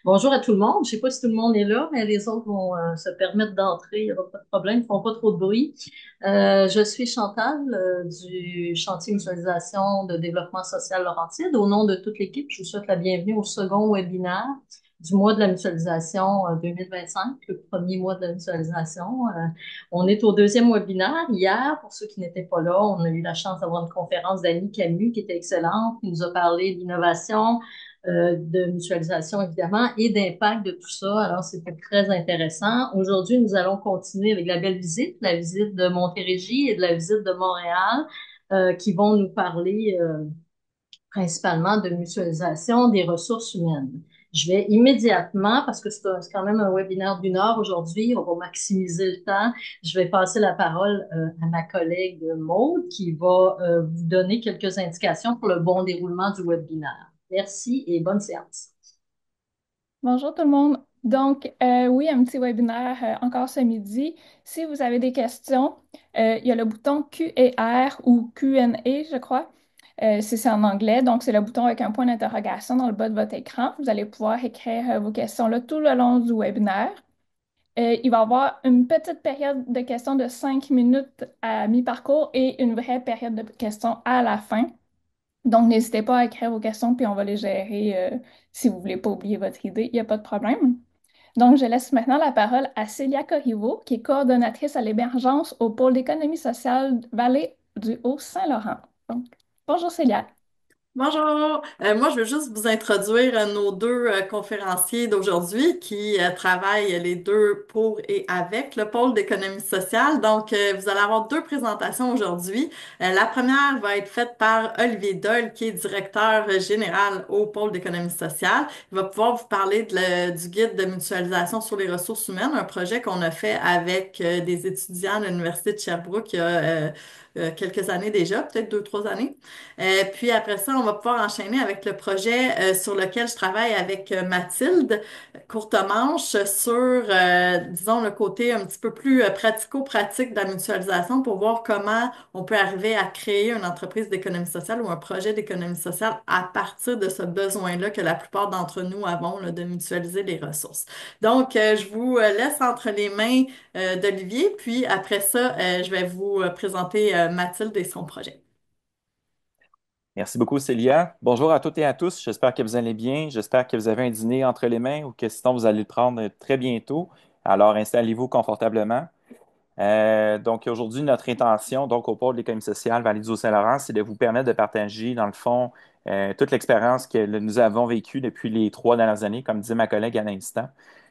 Bonjour à tout le monde. Je sais pas si tout le monde est là, mais les autres vont se permettre d'entrer. Il n'y aura pas de problème. Ils font pas trop de bruit. Je suis Chantal du chantier mutualisation de développement social Laurentide. Au nom de toute l'équipe, je vous souhaite la bienvenue au second webinaire du mois de la mutualisation 2025, le premier mois de la mutualisation. On est au deuxième webinaire. Hier, pour ceux qui n'étaient pas là, on a eu la chance d'avoir une conférence d'Annie Camus qui était excellente, qui nous a parlé d'innovation, de mutualisation évidemment et d'impact de tout ça. Alors, c'était très intéressant. Aujourd'hui, nous allons continuer avec la belle visite, la visite de Montérégie et de la visite de Montréal, qui vont nous parler principalement de mutualisation des ressources humaines. Je vais immédiatement, parce que c'est quand même un webinaire d'une heure aujourd'hui, on va maximiser le temps. Je vais passer la parole à ma collègue Maude qui va vous donner quelques indications pour le bon déroulement du webinaire. Merci et bonne séance. Bonjour tout le monde. Donc, oui, un petit webinaire encore ce midi. Si vous avez des questions, il y a le bouton Q&R ou Q&A, je crois. C'est en anglais, donc c'est le bouton avec un point d'interrogation dans le bas de votre écran. Vous allez pouvoir écrire vos questions là tout le long du webinaire. Il va y avoir une petite période de questions de 5 minutes à mi-parcours et une vraie période de questions à la fin. Donc, n'hésitez pas à écrire vos questions, puis on va les gérer si vous voulez pas oublier votre idée, il n'y a pas de problème. Donc, je laisse maintenant la parole à Célia Corriveau, qui est coordonnatrice à l'émergence au pôle d'économie sociale Vallée du Haut-Saint-Laurent. Donc, bonjour Célia. Bonjour. Moi, je veux juste vous introduire nos deux conférenciers d'aujourd'hui qui travaillent les deux pour et avec le pôle d'économie sociale. Donc, vous allez avoir deux présentations aujourd'hui. La première va être faite par Olivier Doyle, qui est directeur général au pôle d'économie sociale. Il va pouvoir vous parler du guide de mutualisation sur les ressources humaines, un projet qu'on a fait avec des étudiants de l'Université de Sherbrooke il y a quelques années déjà, peut-être 2, 3 années. Puis après ça, on va pouvoir enchaîner avec le projet sur lequel je travaille avec Mathilde Courtemanche sur, disons, le côté un petit peu plus pratico-pratique de la mutualisation pour voir comment on peut arriver à créer une entreprise d'économie sociale ou un projet d'économie sociale à partir de ce besoin-là que la plupart d'entre nous avons là, de mutualiser les ressources. Donc, je vous laisse entre les mains d'Olivier, puis après ça, je vais vous présenter Mathilde et son projet. Merci beaucoup, Célia. Bonjour à toutes et à tous. J'espère que vous allez bien. J'espère que vous avez un dîner entre les mains ou que sinon vous allez le prendre très bientôt. Alors, installez-vous confortablement. Donc, aujourd'hui, notre intention, donc, au pôle de l'économie sociale Vallée du Haut-Saint-Laurent, c'est de vous permettre de partager, dans le fond, toute l'expérience que nous avons vécue depuis les 3 dernières années, comme disait ma collègue à l'instant.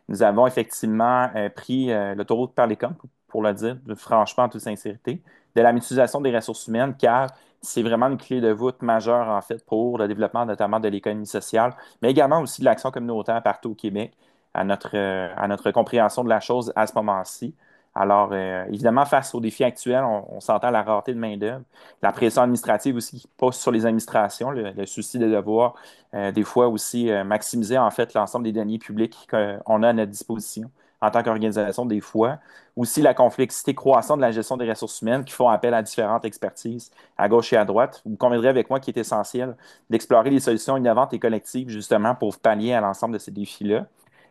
Nous avons effectivement pris l'autoroute par les camps, pour le dire franchement, en toute sincérité, de la mutualisation des ressources humaines, car c'est vraiment une clé de voûte majeure, en fait, pour le développement notamment de l'économie sociale, mais également aussi de l'action communautaire partout au Québec, à notre compréhension de la chose à ce moment-ci. Alors, évidemment, face aux défis actuels, on s'entend la rareté de main-d'œuvre, la pression administrative aussi qui pose sur les administrations, le souci de devoir des fois aussi maximiser en fait l'ensemble des deniers publics qu'on a à notre disposition en tant qu'organisation des fois. Aussi la complexité croissante de la gestion des ressources humaines qui font appel à différentes expertises à gauche et à droite. Vous conviendrez avec moi qu'il est essentiel d'explorer les solutions innovantes et collectives justement pour pallier à l'ensemble de ces défis-là.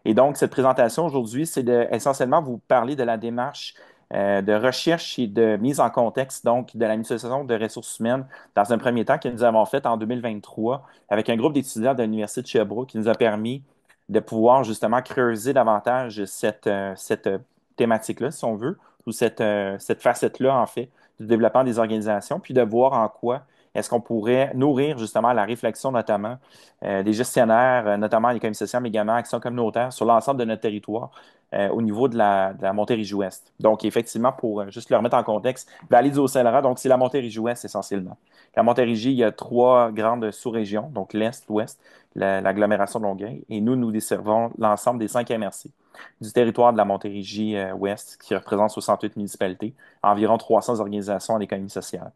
Et donc, cette présentation aujourd'hui, c'est essentiellement vous parler de la démarche de recherche et de mise en contexte, donc de la mutualisation de ressources humaines dans un premier temps que nous avons fait en 2023 avec un groupe d'étudiants de l'Université de Sherbrooke qui nous a permis de pouvoir justement creuser davantage cette thématique-là, si on veut, ou cette facette-là, en fait, du développement des organisations, puis de voir en quoi est-ce qu'on pourrait nourrir justement la réflexion notamment des gestionnaires, notamment l'économie sociale, mais également Action communautaire sur l'ensemble de notre territoire au niveau de la Montérégie-Ouest. Donc, effectivement, pour juste le remettre en contexte, Vallée du Haut-Saint-Laurent, donc c'est la Montérégie-Ouest essentiellement. La Montérégie, il y a trois grandes sous-régions, donc l'Est, l'Ouest, l'agglomération de Longueuil, et nous desservons l'ensemble des 5 MRC du territoire de la Montérégie-Ouest, qui représente 68 municipalités, environ 300 organisations en économie sociale.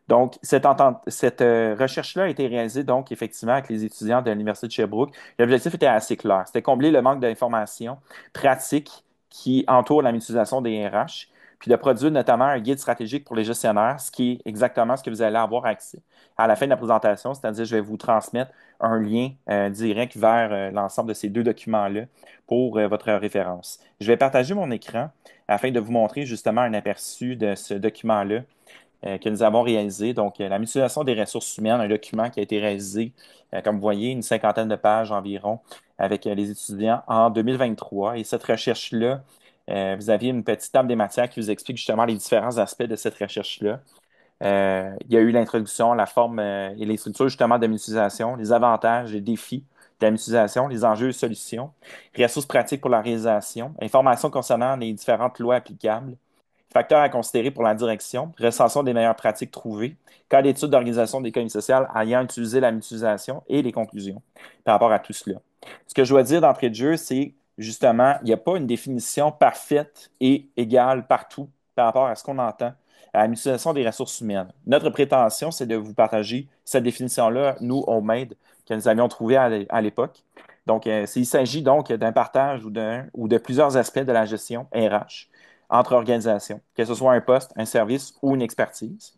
Donc, cette recherche-là a été réalisée, donc, effectivement, avec les étudiants de l'Université de Sherbrooke. L'objectif était assez clair. C'était combler le manque d'informations pratiques qui entourent la mutualisation des RH, puis de produire notamment un guide stratégique pour les gestionnaires, ce qui est exactement ce que vous allez avoir accès à la fin de la présentation, c'est-à-dire je vais vous transmettre un lien direct vers l'ensemble de ces deux documents-là pour votre référence. Je vais partager mon écran afin de vous montrer justement un aperçu de ce document-là que nous avons réalisé. Donc, la mutualisation des ressources humaines, un document qui a été réalisé, comme vous voyez, une cinquantaine de pages environ avec les étudiants en 2023. Et cette recherche-là, vous aviez une petite table des matières qui vous explique justement les différents aspects de cette recherche-là. Il y a eu l'introduction, la forme et les structures justement de mutualisation, les avantages, les défis de la mutualisation, les enjeux et solutions, ressources pratiques pour la réalisation, informations concernant les différentes lois applicables, facteurs à considérer pour la direction, recension des meilleures pratiques trouvées, cas d'étude d'organisation de l'économie sociale ayant utilisé la mutualisation et les conclusions par rapport à tout cela. Ce que je dois dire d'entrée de jeu, c'est justement, il n'y a pas une définition parfaite et égale partout par rapport à ce qu'on entend à la mutualisation des ressources humaines. Notre prétention, c'est de vous partager cette définition-là, nous, au MAID, que nous avions trouvée à l'époque. Donc, il s'agit donc d'un partage ou de plusieurs aspects de la gestion RH entre organisations, que ce soit un poste, un service ou une expertise.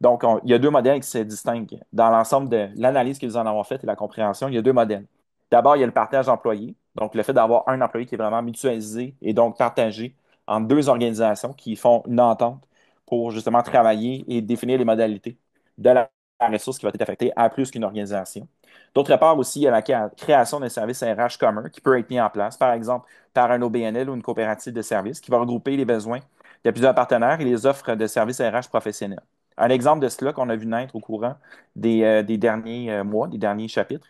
Donc, il y a deux modèles qui se distinguent. Dans l'ensemble de l'analyse que nous en avons faite et la compréhension, il y a deux modèles. D'abord, il y a le partage d'employés, donc le fait d'avoir un employé qui est vraiment mutualisé et donc partagé entre deux organisations qui font une entente pour justement travailler et définir les modalités de la ressource qui va être affectée à plus qu'une organisation. D'autre part aussi, il y a la création d'un service RH commun qui peut être mis en place, par exemple par un OBNL ou une coopérative de services qui va regrouper les besoins de plusieurs partenaires et les offres de services RH professionnels. Un exemple de cela qu'on a vu naître au courant des derniers mois, des derniers chapitres,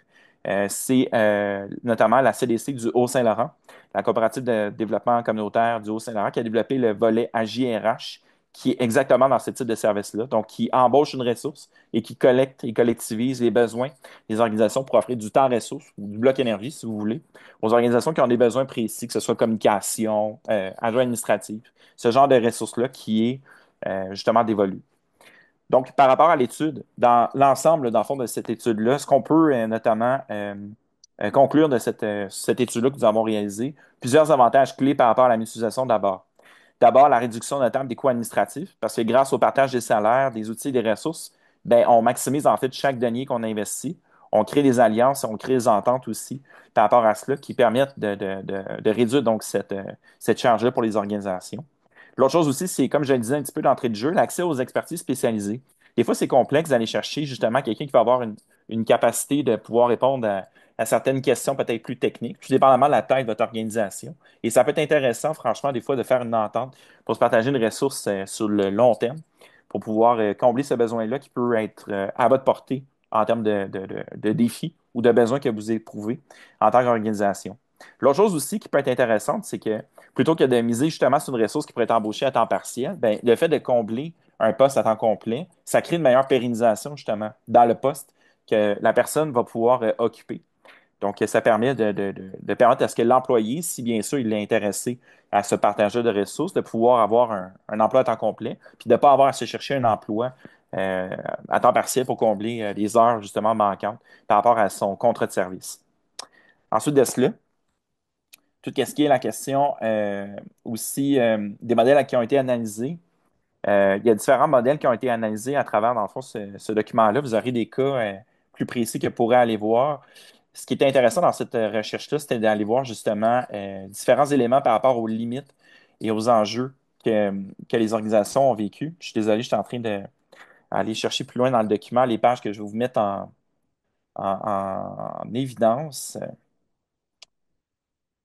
c'est notamment la CDC du Haut-Saint-Laurent, la coopérative de développement communautaire du Haut-Saint-Laurent, qui a développé le volet AJRH, qui est exactement dans ce type de service-là, donc qui embauche une ressource et qui collecte et collectivise les besoins des organisations pour offrir du temps ressources ou du bloc énergie, si vous voulez, aux organisations qui ont des besoins précis, que ce soit communication, adjoint administratif, ce genre de ressources-là qui est justement dévolu. Donc, par rapport à l'étude, dans l'ensemble, dans le fond, de cette étude-là, ce qu'on peut notamment conclure de cette étude-là que nous avons réalisée, plusieurs avantages clés par rapport à la mutualisation d'abord. D'abord, la réduction notable des coûts administratifs, parce que grâce au partage des salaires, des outils et des ressources, ben, on maximise en fait chaque denier qu'on investit. On crée des alliances, on crée des ententes aussi par rapport à cela qui permettent de réduire donc cette charge-là pour les organisations. L'autre chose aussi, c'est, comme je le disais un petit peu d'entrée de jeu, l'accès aux expertises spécialisées. Des fois, c'est complexe d'aller chercher justement quelqu'un qui va avoir une capacité de pouvoir répondre à certaines questions peut-être plus techniques, tout dépendamment de la taille de votre organisation. Et ça peut être intéressant, franchement, des fois, de faire une entente pour se partager une ressource sur le long terme pour pouvoir combler ce besoin-là qui peut être à votre portée en termes de défis ou de besoins que vous éprouvez en tant qu'organisation. L'autre chose aussi qui peut être intéressante, c'est que plutôt que de miser justement sur une ressource qui pourrait être embauchée à temps partiel, ben, le fait de combler un poste à temps complet, ça crée une meilleure pérennisation justement dans le poste que la personne va pouvoir occuper. Donc, ça permet de permettre à ce que l'employé, si bien sûr il est intéressé à ce partage de ressources, de pouvoir avoir un emploi à temps complet, puis de ne pas avoir à se chercher un emploi euh, à temps partiel pour combler les heures justement manquantes par rapport à son contrat de service. Ensuite de cela, tout ce qui est la question aussi des modèles qui ont été analysés. Il y a différents modèles qui ont été analysés à travers, dans le fond, ce document-là. Vous aurez des cas plus précis que vous pourrez aller voir. Ce qui était intéressant dans cette recherche-là, c'était d'aller voir justement différents éléments par rapport aux limites et aux enjeux que les organisations ont vécu. Je suis désolé, je suis en train d'aller chercher plus loin dans le document les pages que je vais vous mettre en évidence.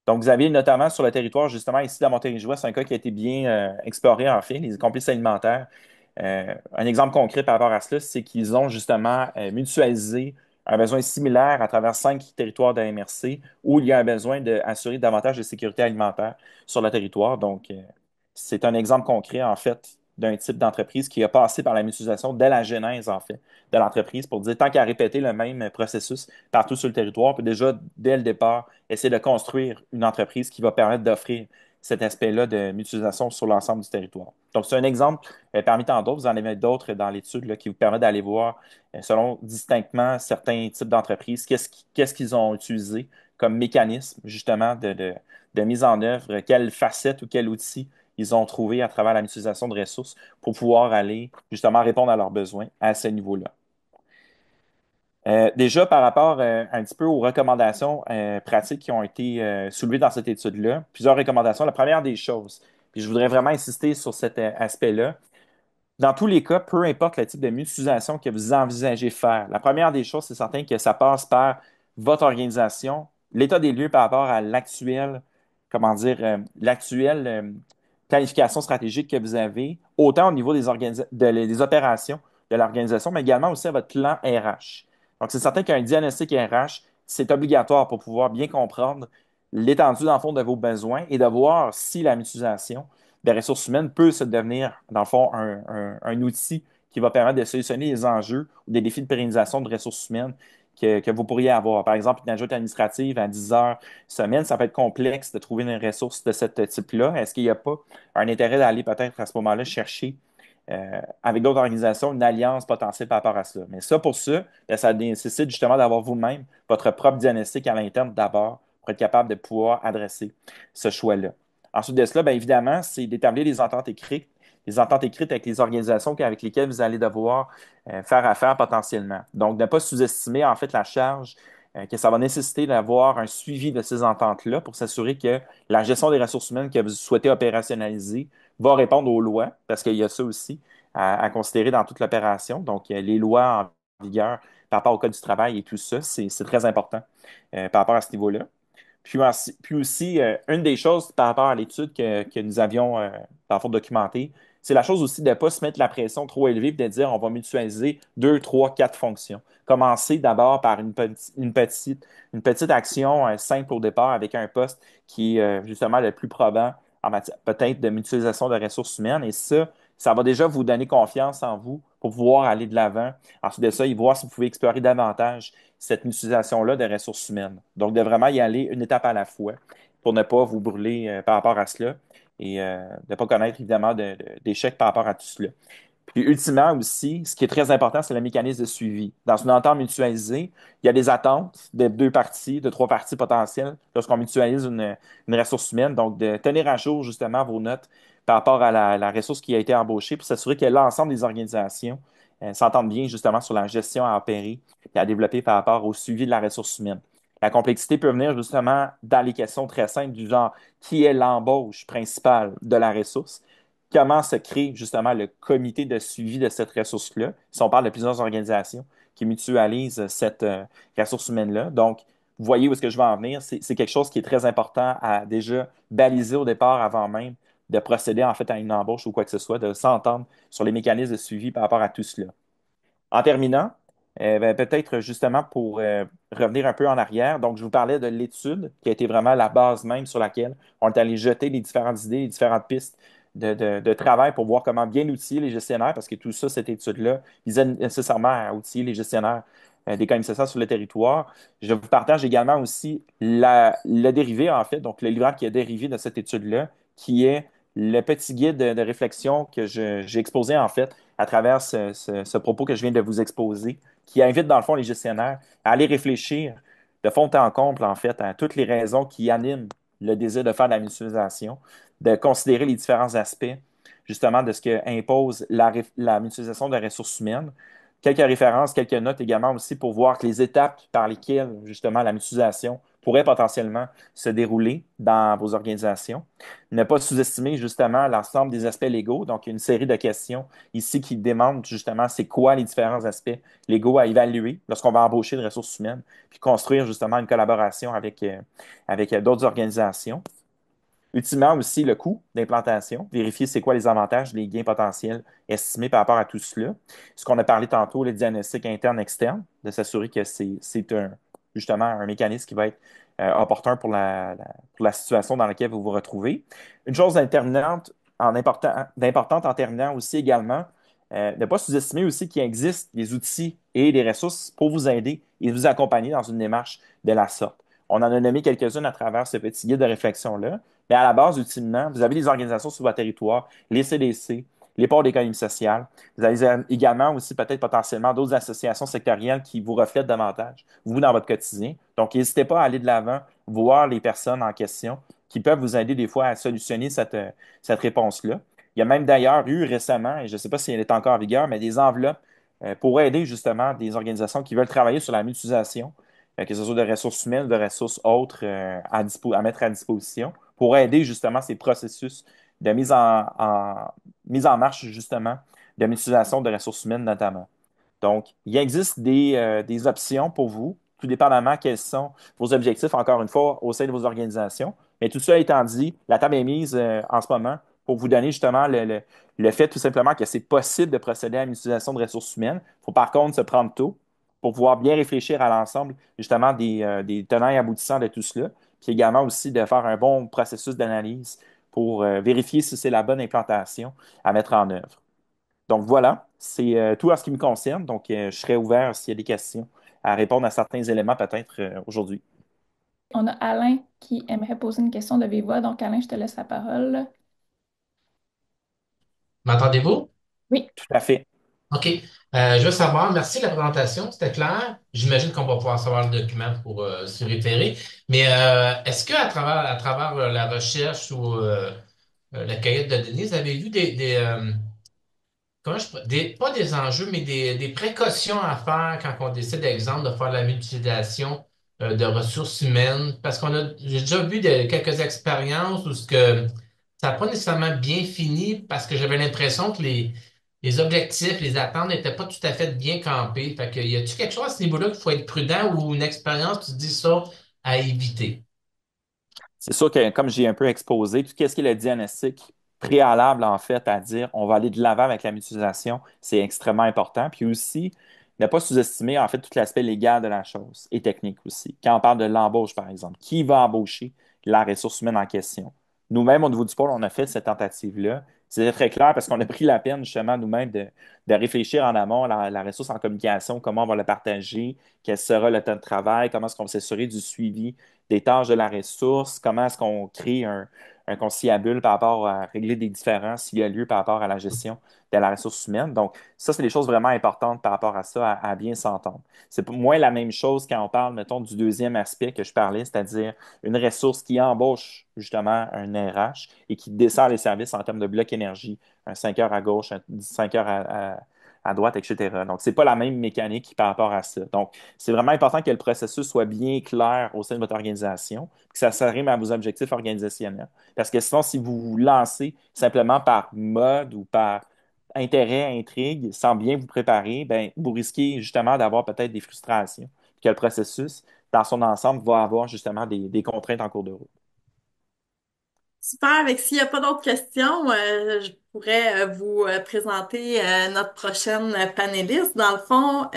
Donc, vous avez notamment sur le territoire, justement, ici, dans Montérégie, c'est un cas qui a été bien exploré, en fait, les complices alimentaires. Un exemple concret par rapport à cela, c'est qu'ils ont justement mutualisé un besoin similaire à travers 5 territoires de la MRC où il y a un besoin d'assurer davantage de sécurité alimentaire sur le territoire. Donc, c'est un exemple concret, en fait, d'un type d'entreprise qui a passé par la mutualisation dès la genèse, en fait, de l'entreprise pour dire tant qu'à répéter le même processus partout sur le territoire, puis déjà, dès le départ, essayer de construire une entreprise qui va permettre d'offrir cet aspect-là de mutualisation sur l'ensemble du territoire. Donc, c'est un exemple parmi tant d'autres. Vous en avez d'autres dans l'étude là, qui vous permettent d'aller voir, selon distinctement certains types d'entreprises, qu'est-ce qu'ils ont utilisé comme mécanisme, justement, de mise en œuvre, quelle facette ou quel outil ils ont trouvé à travers la mutualisation de ressources pour pouvoir aller justement répondre à leurs besoins à ce niveau-là. Déjà, par rapport un petit peu aux recommandations pratiques qui ont été soulevées dans cette étude-là, plusieurs recommandations. La première des choses, puis je voudrais vraiment insister sur cet aspect-là, dans tous les cas, peu importe le type de mutualisation que vous envisagez faire, la première des choses, c'est certain que ça passe par votre organisation, l'état des lieux par rapport à l'actuel, comment dire, l'actuelle planification stratégique que vous avez, autant au niveau des opérations de l'organisation, mais également aussi à votre plan RH. Donc, c'est certain qu'un diagnostic RH, c'est obligatoire pour pouvoir bien comprendre l'étendue, dans le fond, de vos besoins et de voir si la mutualisation des ressources humaines peut se devenir, dans le fond, un outil qui va permettre de solutionner les enjeux ou des défis de pérennisation de ressources humaines que vous pourriez avoir. Par exemple, une ajoute administrative à 10 heures semaine, ça peut être complexe de trouver une ressource de ce type-là. Est-ce qu'il n'y a pas un intérêt d'aller peut-être à ce moment-là chercher avec d'autres organisations une alliance potentielle par rapport à ça? Mais ça, pour ça, bien, ça nécessite justement d'avoir vous-même votre propre diagnostic à l'interne d'abord pour être capable de pouvoir adresser ce choix-là. Ensuite de cela, bien évidemment, c'est d'établir les ententes écrites avec les organisations avec lesquelles vous allez devoir faire affaire potentiellement. Donc, ne pas sous-estimer en fait la charge que ça va nécessiter d'avoir un suivi de ces ententes-là pour s'assurer que la gestion des ressources humaines que vous souhaitez opérationnaliser va répondre aux lois, parce qu'il y a ça aussi à considérer dans toute l'opération. Donc, les lois en vigueur par rapport au Code du travail et tout ça, c'est très important par rapport à ce niveau-là. Puis aussi, une des choses par rapport à l'étude que nous avions dans le fond documentée, c'est la chose aussi de ne pas se mettre la pression trop élevée et de dire on va mutualiser deux, trois, quatre fonctions. Commencer d'abord par une petite action simple au départ avec un poste qui est justement le plus probant en matière peut-être de mutualisation de ressources humaines. Et ça va déjà vous donner confiance en vous pour pouvoir aller de l'avant. Ensuite de ça, et voir si vous pouvez explorer davantage cette mutualisation-là de ressources humaines. Donc, de vraiment y aller une étape à la fois pour ne pas vous brûler par rapport à cela et de ne pas connaître évidemment d'échecs par rapport à tout cela. Puis, ultimement aussi, ce qui est très important, c'est le mécanisme de suivi. Dans une entente mutualisée, il y a des attentes de deux parties, de trois parties potentielles lorsqu'on mutualise une ressource humaine. Donc, de tenir à jour justement vos notes par rapport à la ressource qui a été embauchée pour s'assurer que l'ensemble des organisations s'entendent bien justement sur la gestion à opérer et à développer par rapport au suivi de la ressource humaine. La complexité peut venir justement dans les questions très simples du genre qui est l'embauche principale de la ressource, comment se crée justement le comité de suivi de cette ressource-là. Si on parle de plusieurs organisations qui mutualisent cette ressource humaine-là. Donc, vous voyez où est-ce que je veux en venir. C'est quelque chose qui est très important à déjà baliser au départ avant même de procéder en fait à une embauche ou quoi que ce soit, de s'entendre sur les mécanismes de suivi par rapport à tout cela. En terminant, ben, peut-être justement pour revenir un peu en arrière, donc je vous parlais de l'étude qui a été vraiment la base même sur laquelle on est allé jeter les différentes idées, les différentes pistes de travail pour voir comment bien outiller les gestionnaires, parce que tout ça, cette étude-là, visait nécessairement à outiller les gestionnaires des commissaires sur le territoire. Je vous partage également aussi le dérivé, en fait, donc le livre qui a dérivé de cette étude-là, qui est le petit guide de réflexion que j'ai exposé, en fait, à travers ce propos que je viens de vous exposer, qui invite, dans le fond, les gestionnaires à aller réfléchir de fond en comble, en fait, à toutes les raisons qui animent le désir de faire de la mutualisation, de considérer les différents aspects, justement, de ce que impose la mutualisation de ressources humaines. Quelques références, quelques notes également aussi pour voir que les étapes par lesquelles, justement, la mutualisation pourrait potentiellement se dérouler dans vos organisations. Ne pas sous-estimer, justement, l'ensemble des aspects légaux. Donc, une série de questions ici qui demandent, justement, c'est quoi les différents aspects légaux à évaluer lorsqu'on va embaucher de ressources humaines, puis construire, justement, une collaboration avec d'autres organisations. Ultimement aussi, le coût d'implantation, vérifier c'est quoi les avantages, les gains potentiels estimés par rapport à tout cela. Ce qu'on a parlé tantôt, le diagnostic interne-externe, de s'assurer que c'est justement un mécanisme qui va être opportun pour la situation dans laquelle vous vous retrouvez. Une chose d'importante en terminant aussi également, ne pas sous-estimer aussi qu'il existe des outils et des ressources pour vous aider et vous accompagner dans une démarche de la sorte. On en a nommé quelques-unes à travers ce petit guide de réflexion-là. Mais à la base, ultimement, vous avez des organisations sur votre territoire, les CDC, les pôles d'économie sociale. Vous avez également aussi peut-être potentiellement d'autres associations sectorielles qui vous reflètent davantage, vous, dans votre quotidien. Donc, n'hésitez pas à aller de l'avant, voir les personnes en question qui peuvent vous aider des fois à solutionner cette réponse-là. Il y a même d'ailleurs eu récemment, et je ne sais pas si elle est encore en vigueur, mais des enveloppes pour aider justement des organisations qui veulent travailler sur la mutualisation, que ce soit de ressources humaines ou de ressources autres à mettre à disposition, pour aider justement ces processus de mise en marche justement de mutualisation de ressources humaines notamment. Donc, il existe des options pour vous, tout dépendamment quels sont vos objectifs, encore une fois, au sein de vos organisations. Mais tout ça étant dit, la table est mise en ce moment pour vous donner justement le fait tout simplement que c'est possible de procéder à une utilisation de ressources humaines. Il faut par contre se prendre tôt pour pouvoir bien réfléchir à l'ensemble justement des tenants et aboutissants de tout cela, puis également aussi de faire un bon processus d'analyse pour vérifier si c'est la bonne implantation à mettre en œuvre. Donc voilà, c'est tout en ce qui me concerne. Donc je serais ouvert s'il y a des questions à répondre à certains éléments peut-être aujourd'hui. On a Alain qui aimerait poser une question de vive voix. Donc, Alain, je te laisse la parole. M'entendez-vous? Oui. Tout à fait. OK. Je veux savoir, merci de la présentation, c'était clair. J'imagine qu'on va pouvoir savoir le document pour se référer. Mais est-ce que à travers la recherche ou la cueillette de données, vous avez vu pas des enjeux, mais des précautions à faire quand on décide, exemple, de faire la mutualisation de ressources humaines? Parce j'ai déjà vu quelques expériences où ça n'a pas nécessairement bien fini parce que j'avais l'impression que les objectifs, les attentes n'étaient pas tout à fait bien campés. Fait que, y a-t-il quelque chose à ce niveau-là qu'il faut être prudent ou une expérience, tu te dis ça à éviter? C'est sûr que, comme j'ai un peu exposé, tout ce qui est le diagnostic préalable, en fait, à dire on va aller de l'avant avec la mutualisation, c'est extrêmement important. Puis aussi, ne pas sous-estimer, en fait, tout l'aspect légal de la chose et technique aussi. Quand on parle de l'embauche, par exemple, qui va embaucher la ressource humaine en question? Nous-mêmes, au niveau du pôle, on a fait cette tentative-là. C'était très clair parce qu'on a pris la peine, justement, nous-mêmes, de réfléchir en amont à la ressource en communication, comment on va la partager, quel sera le temps de travail, comment est-ce qu'on va s'assurer du suivi des tâches de la ressource, comment est-ce qu'on crée un conciliabule par rapport à régler des différends s'il y a lieu par rapport à la gestion de la ressource humaine. Donc, ça, c'est des choses vraiment importantes par rapport à ça, à bien s'entendre. C'est pour moi la même chose quand on parle, mettons, du deuxième aspect que je parlais, c'est-à-dire une ressource qui embauche justement un RH et qui dessert les services en termes de bloc énergie, un 5 heures à gauche, un 5 heures à droite, etc. Donc, c'est pas la même mécanique par rapport à ça. Donc, c'est vraiment important que le processus soit bien clair au sein de votre organisation, que ça s'arrime à vos objectifs organisationnels. Parce que sinon, si vous vous lancez simplement par mode ou par intérêt, intrigue, sans bien vous préparer, ben, vous risquez justement d'avoir peut-être des frustrations. Puis que le processus, dans son ensemble, va avoir justement des contraintes en cours de route. Super, avec s'il n'y a pas d'autres questions, je pourrais vous présenter notre prochaine panéliste. Dans le fond,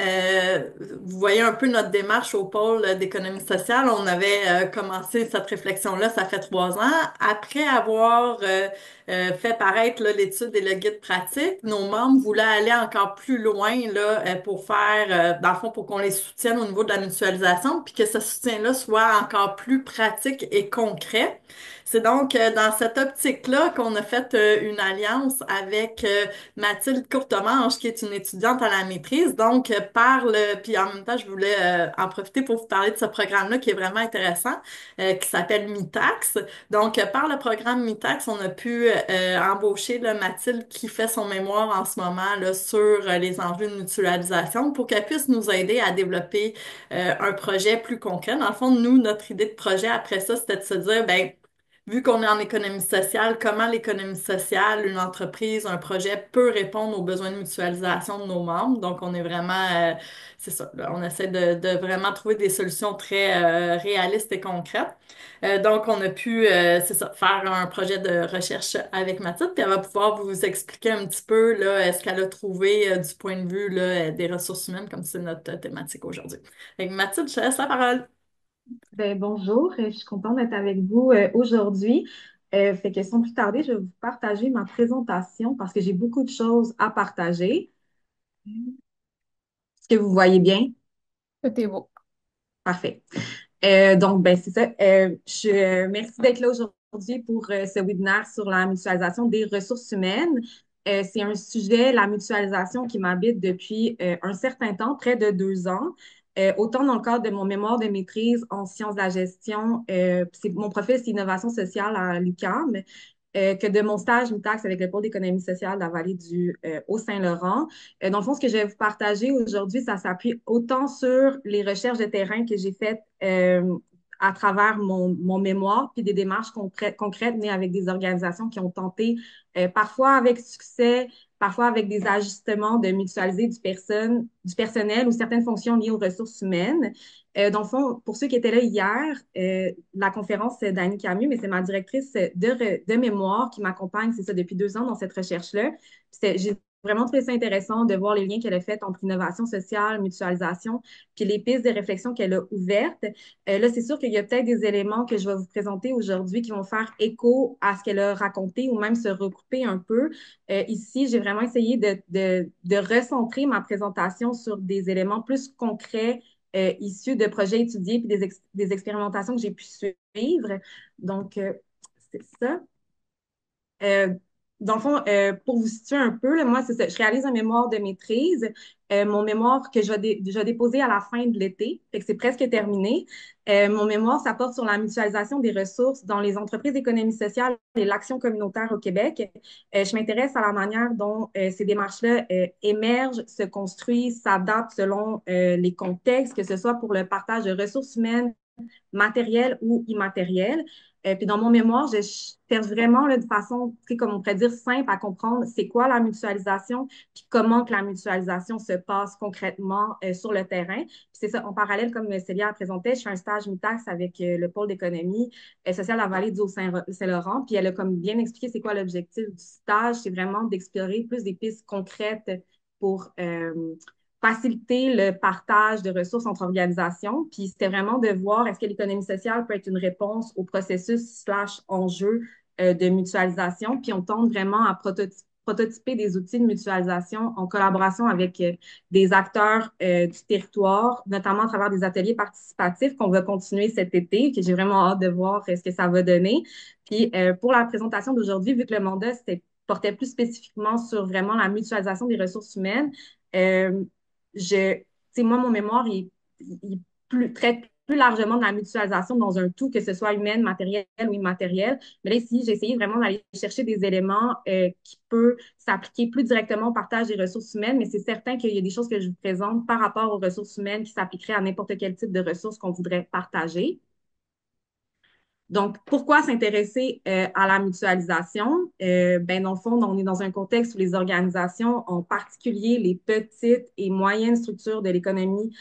vous voyez un peu notre démarche au pôle d'économie sociale. On avait commencé cette réflexion-là, ça fait 3 ans. Après avoir fait paraître là, l'étude et le guide pratique, nos membres voulaient aller encore plus loin là, pour faire, dans le fond, pour qu'on les soutienne au niveau de la mutualisation, puis que ce soutien-là soit encore plus pratique et concret. C'est donc dans cette optique-là qu'on a fait une alliance avec Mathilde Courtemanche, qui est une étudiante à la maîtrise. Donc, puis en même temps, je voulais en profiter pour vous parler de ce programme-là qui est vraiment intéressant, qui s'appelle MITAX. Donc, par le programme MITAX, on a pu embaucher là, Mathilde qui fait son mémoire en ce moment là, sur les enjeux de mutualisation pour qu'elle puisse nous aider à développer un projet plus concret. Dans le fond, nous, notre idée de projet après ça, c'était de se dire, ben vu qu'on est en économie sociale, comment l'économie sociale, une entreprise, un projet peut répondre aux besoins de mutualisation de nos membres. Donc, on est vraiment, c'est ça, là, on essaie de vraiment trouver des solutions très réalistes et concrètes. Donc, on a pu, c'est ça, faire un projet de recherche avec Mathilde, puis elle va pouvoir vous expliquer un petit peu là, ce qu'elle a trouvé du point de vue là, des ressources humaines, comme c'est notre thématique aujourd'hui. Avec Mathilde, je te laisse la parole. Ben, bonjour, je suis contente d'être avec vous aujourd'hui. Fait que sans plus tarder, je vais vous partager ma présentation parce que j'ai beaucoup de choses à partager. Est-ce que vous voyez bien? Tout est beau. Parfait. Donc, ben, c'est ça. Merci d'être là aujourd'hui pour ce webinaire sur la mutualisation des ressources humaines. C'est un sujet, la mutualisation, qui m'habite depuis un certain temps, près de 2 ans. autant dans le cadre de mon mémoire de maîtrise en sciences de la gestion, mon profil, c'est innovation sociale à l'UQAM, que de mon stage MITAX avec le pôle d'économie sociale de la vallée du Haut-Saint-Laurent. Dans le fond, ce que je vais vous partager aujourd'hui, ça s'appuie autant sur les recherches de terrain que j'ai faites à travers mon mémoire, puis des démarches concrètes menées avec des organisations qui ont tenté, parfois avec succès, parfois avec des ajustements de mutualiser du personnel ou certaines fonctions liées aux ressources humaines. Dans le fond, pour ceux qui étaient là hier, la conférence, c'est d'Annie Camus, mais c'est ma directrice de mémoire qui m'accompagne, c'est ça, depuis 2 ans dans cette recherche-là. J'ai vraiment trouvé ça intéressant de voir les liens qu'elle a faits entre innovation sociale, mutualisation, puis les pistes de réflexion qu'elle a ouvertes. Là, c'est sûr qu'il y a peut-être des éléments que je vais vous présenter aujourd'hui qui vont faire écho à ce qu'elle a raconté ou même se recouper un peu. Ici, j'ai vraiment essayé de recentrer ma présentation sur des éléments plus concrets issus de projets étudiés puis des expérimentations que j'ai pu suivre. Donc, c'est ça. Euh, dans le fond, pour vous situer un peu, là, moi, c'est ça. Je réalise un mémoire de maîtrise. Mon mémoire que je vais déposer à la fin de l'été, fait que c'est presque terminé. Mon mémoire, ça porte sur la mutualisation des ressources dans les entreprises d'économie sociale et l'action communautaire au Québec. Je m'intéresse à la manière dont ces démarches-là émergent, se construisent, s'adaptent selon les contextes, que ce soit pour le partage de ressources humaines, matériel ou immatériel. Puis dans mon mémoire, je cherche vraiment là, de façon, comme on pourrait dire, simple à comprendre c'est quoi la mutualisation, puis comment que la mutualisation se passe concrètement sur le terrain. Puis c'est ça, en parallèle, comme Célia a présenté, je fais un stage MITAX avec le pôle d'économie sociale à la vallée du Haut-Saint-Laurent. Puis elle a comme bien expliqué c'est quoi l'objectif du stage, c'est vraiment d'explorer plus des pistes concrètes pour faciliter le partage de ressources entre organisations. Puis c'était vraiment de voir est-ce que l'économie sociale peut être une réponse au processus slash enjeu de mutualisation. Puis on tente vraiment à prototyper des outils de mutualisation en collaboration avec des acteurs du territoire, notamment à travers des ateliers participatifs qu'on va continuer cet été, que j'ai vraiment hâte de voir ce que ça va donner. Puis pour la présentation d'aujourd'hui, vu que le mandat portait plus spécifiquement sur vraiment la mutualisation des ressources humaines, euh, moi, mon mémoire, traite plus largement de la mutualisation dans un tout, que ce soit humaine, matériel ou immatériel. Mais là, ici, j'ai essayé vraiment d'aller chercher des éléments qui peuvent s'appliquer plus directement au partage des ressources humaines, mais c'est certain qu'il y a des choses que je vous présente par rapport aux ressources humaines qui s'appliqueraient à n'importe quel type de ressources qu'on voudrait partager. Donc, pourquoi s'intéresser à la mutualisation? Ben, dans le fond, on est dans un contexte où les organisations, en particulier les petites et moyennes structures de l'économie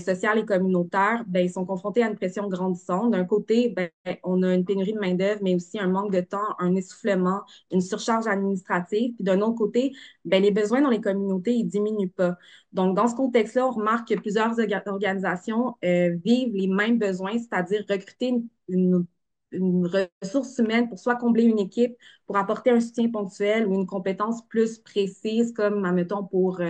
sociale et communautaire, ben, ils sont confrontés à une pression grandissante. D'un côté, ben, on a une pénurie de main-d'œuvre, mais aussi un manque de temps, un essoufflement, une surcharge administrative. Puis d'un autre côté, ben, les besoins dans les communautés, ils diminuent pas. Donc, dans ce contexte-là, on remarque que plusieurs organisations vivent les mêmes besoins, c'est-à-dire recruter une ressource humaine pour soit combler une équipe, pour apporter un soutien ponctuel ou une compétence plus précise, comme, admettons, pour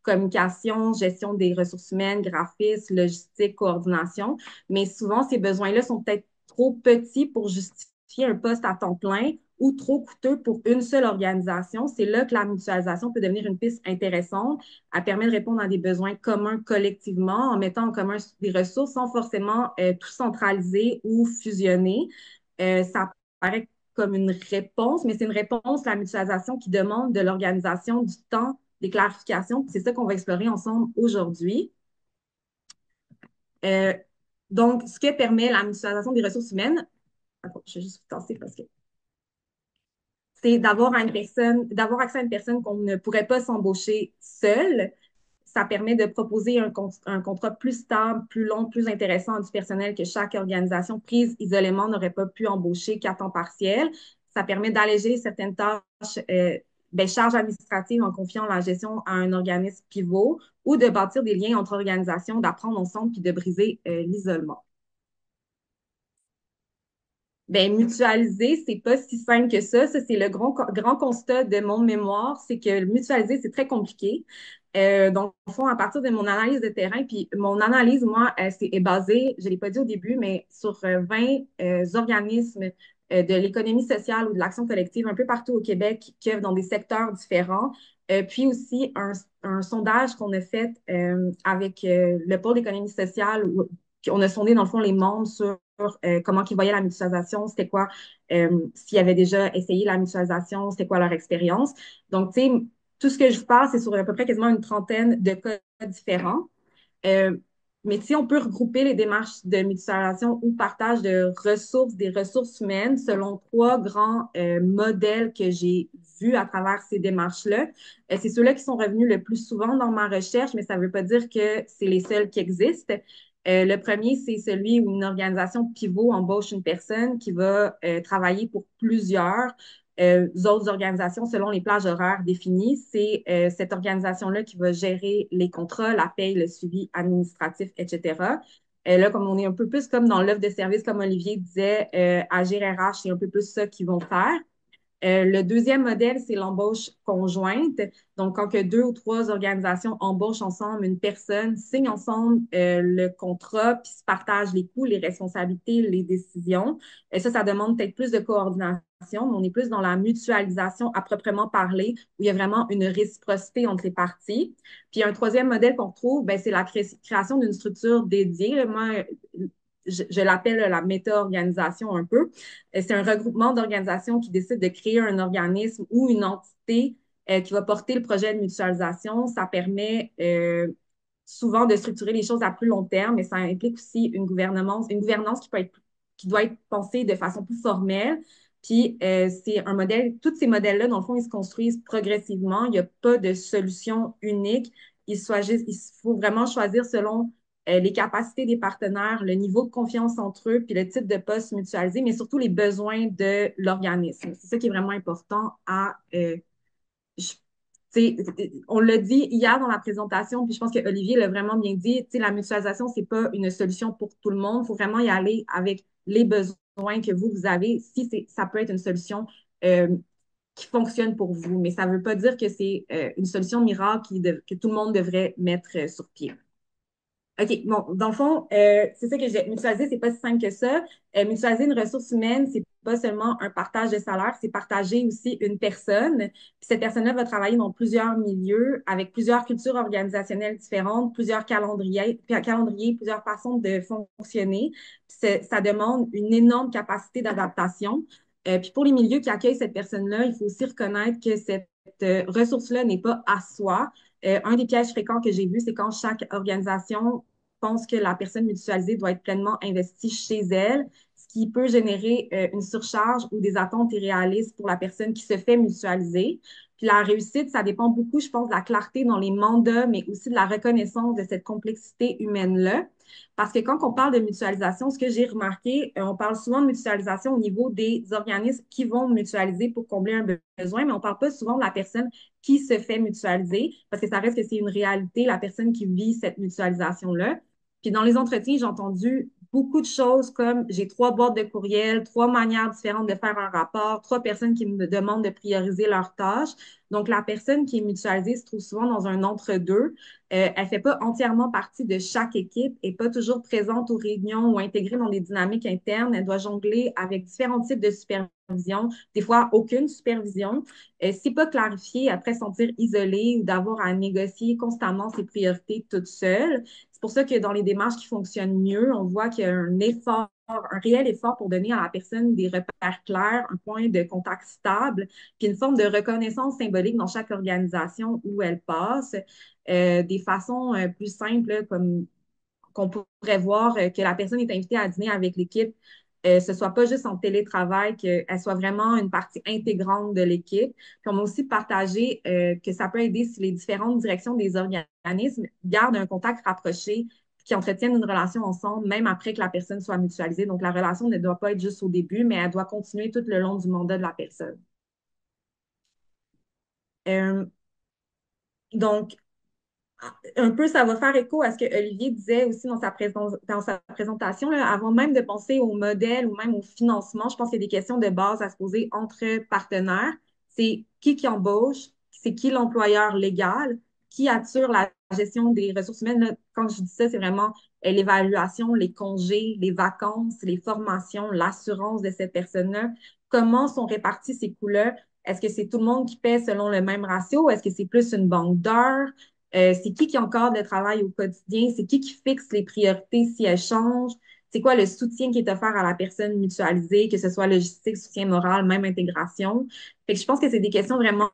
communication, gestion des ressources humaines, graphisme, logistique, coordination. Mais souvent, ces besoins-là sont peut-être trop petits pour justifier un poste à temps plein ou trop coûteux pour une seule organisation. C'est là que la mutualisation peut devenir une piste intéressante. Elle permet de répondre à des besoins communs collectivement en mettant en commun des ressources sans forcément tout centraliser ou fusionner. Ça paraît comme une réponse, mais c'est une réponse à la mutualisation qui demande de l'organisation du temps, des clarifications. C'est ça qu'on va explorer ensemble aujourd'hui. Euh, donc, ce que permet la mutualisation des ressources humaines, attends, je vais juste vous tasser parce que c'est d'avoir d'avoir accès à une personne qu'on ne pourrait pas s'embaucher seule. Ça permet de proposer un contrat plus stable, plus long, plus intéressant à du personnel que chaque organisation prise isolément n'aurait pas pu embaucher qu'à temps partiel. Ça permet d'alléger certaines tâches, charges administratives en confiant la gestion à un organisme pivot ou de bâtir des liens entre organisations, d'apprendre ensemble puis de briser l'isolement. Ben, mutualiser, c'est pas si simple que ça. Ça, c'est le grand constat de mon mémoire, c'est que mutualiser, c'est très compliqué. Donc, au fond, à partir de mon analyse de terrain, puis mon analyse, moi, est basée, je ne l'ai pas dit au début, mais sur 20 organismes de l'économie sociale ou de l'action collective un peu partout au Québec qui œuvrent dans des secteurs différents. Puis aussi un sondage qu'on a fait avec le pôle d'économie sociale où on a sondé dans le fond les membres sur comment ils voyaient la mutualisation, c'était quoi, s'ils avaient déjà essayé la mutualisation, c'était quoi leur expérience. Donc, tu sais, tout ce que je vous parle, c'est sur à peu près quasiment une trentaine de cas différents. Euh, mais si on peut regrouper les démarches de mutualisation ou partage de ressources, des ressources humaines, selon trois grands modèles que j'ai vus à travers ces démarches-là. C'est ceux-là qui sont revenus le plus souvent dans ma recherche, mais ça ne veut pas dire que c'est les seuls qui existent. Le premier, c'est celui où une organisation pivot embauche une personne qui va travailler pour plusieurs autres organisations selon les plages horaires définies. C'est cette organisation-là qui va gérer les contrats, la paye, le suivi administratif, etc. Là, comme on est un peu plus comme dans l'offre de service, comme Olivier disait, Agir RH, c'est un peu plus ça qu'ils vont faire. Le deuxième modèle, c'est l'embauche conjointe. Donc, quand que deux ou trois organisations embauchent ensemble une personne, signent ensemble le contrat, puis se partagent les coûts, les responsabilités, les décisions. Et ça demande peut-être plus de coordination, mais on est plus dans la mutualisation à proprement parler, où il y a vraiment une réciprocité entre les parties. Puis, un troisième modèle qu'on retrouve, ben, c'est la création d'une structure dédiée. Moi, je l'appelle la méta-organisation un peu. C'est un regroupement d'organisations qui décident de créer un organisme ou une entité qui va porter le projet de mutualisation. Ça permet souvent de structurer les choses à plus long terme, mais ça implique aussi une gouvernance qui doit être pensée de façon plus formelle. Puis, c'est un modèle, tous ces modèles-là, dans le fond, ils se construisent progressivement. Il n'y a pas de solution unique. Il faut vraiment choisir selon les capacités des partenaires, le niveau de confiance entre eux, puis le type de poste mutualisé, mais surtout les besoins de l'organisme. C'est ça qui est vraiment important je- on l'a dit hier dans la présentation, puis je pense que Olivier l'a vraiment bien dit, la mutualisation, c'est pas une solution pour tout le monde. Il faut vraiment y aller avec les besoins que vous avez, si ça peut être une solution euh, qui fonctionne pour vous. Mais ça ne veut pas dire que c'est une solution miracle que tout le monde devrait mettre sur pied. OK, bon, dans le fond, c'est ça que j'ai mutualiser, c'est pas si simple que ça. Mutualiser une ressource humaine, c'est pas seulement un partage de salaire, c'est partager aussi une personne. Puis cette personne-là va travailler dans plusieurs milieux, avec plusieurs cultures organisationnelles différentes, plusieurs calendriers, plusieurs façons de fonctionner. Puis ça demande une énorme capacité d'adaptation. Puis pour les milieux qui accueillent cette personne-là, il faut aussi reconnaître que cette ressource-là n'est pas à soi. Un des pièges fréquents que j'ai vu, c'est quand chaque organisation pense que la personne mutualisée doit être pleinement investie chez elle, ce qui peut générer une surcharge ou des attentes irréalistes pour la personne qui se fait mutualiser. Puis la réussite, ça dépend beaucoup, je pense, de la clarté dans les mandats, mais aussi de la reconnaissance de cette complexité humaine-là. Parce que quand on parle de mutualisation, ce que j'ai remarqué, on parle souvent de mutualisation au niveau des organismes qui vont mutualiser pour combler un besoin, mais on ne parle pas souvent de la personne qui se fait mutualiser, parce que ça reste que c'est une réalité, la personne qui vit cette mutualisation-là. Puis dans les entretiens, j'ai entendu beaucoup de choses comme j'ai trois boîtes de courriel, trois manières différentes de faire un rapport, trois personnes qui me demandent de prioriser leurs tâches. Donc, la personne qui est mutualisée se trouve souvent dans un entre-deux. Elle ne fait pas entièrement partie de chaque équipe, n'est pas toujours présente aux réunions ou intégrée dans des dynamiques internes. Elle doit jongler avec différents types de supervision, des fois aucune supervision. Si pas clarifié, après sentir isolée ou d'avoir à négocier constamment ses priorités toute seule. C'est pour ça que dans les démarches qui fonctionnent mieux, on voit qu'il y a un effort, un réel effort pour donner à la personne des repères clairs, un point de contact stable, puis une forme de reconnaissance symbolique dans chaque organisation où elle passe. Des façons plus simples, comme qu'on pourrait voir que la personne est invitée à dîner avec l'équipe, ce soit pas juste en télétravail, qu'elle soit vraiment une partie intégrante de l'équipe. Puis on a aussi partagé que ça peut aider si les différentes directions des organismes gardent un contact rapproché, qui entretiennent une relation ensemble, même après que la personne soit mutualisée. Donc, la relation ne doit pas être juste au début, mais elle doit continuer tout le long du mandat de la personne. Euh, donc, un peu, ça va faire écho à ce que Olivier disait aussi dans sa présentation, là, avant même de penser au modèle ou même au financement, je pense qu'il y a des questions de base à se poser entre partenaires. C'est qui embauche, c'est qui l'employeur légal, qui assure la gestion des ressources humaines. Là, quand je dis ça, c'est vraiment l'évaluation, les congés, les vacances, les formations, l'assurance de cette personne-là. Comment sont répartis ces coûts-là? Est-ce que c'est tout le monde qui paie selon le même ratio? Est-ce que c'est plus une banque d'heures? C'est qui encadre le travail au quotidien? C'est qui fixe les priorités si elles changent? C'est quoi le soutien qui est offert à la personne mutualisée, que ce soit logistique, soutien moral, même intégration? Fait que je pense que c'est des questions vraiment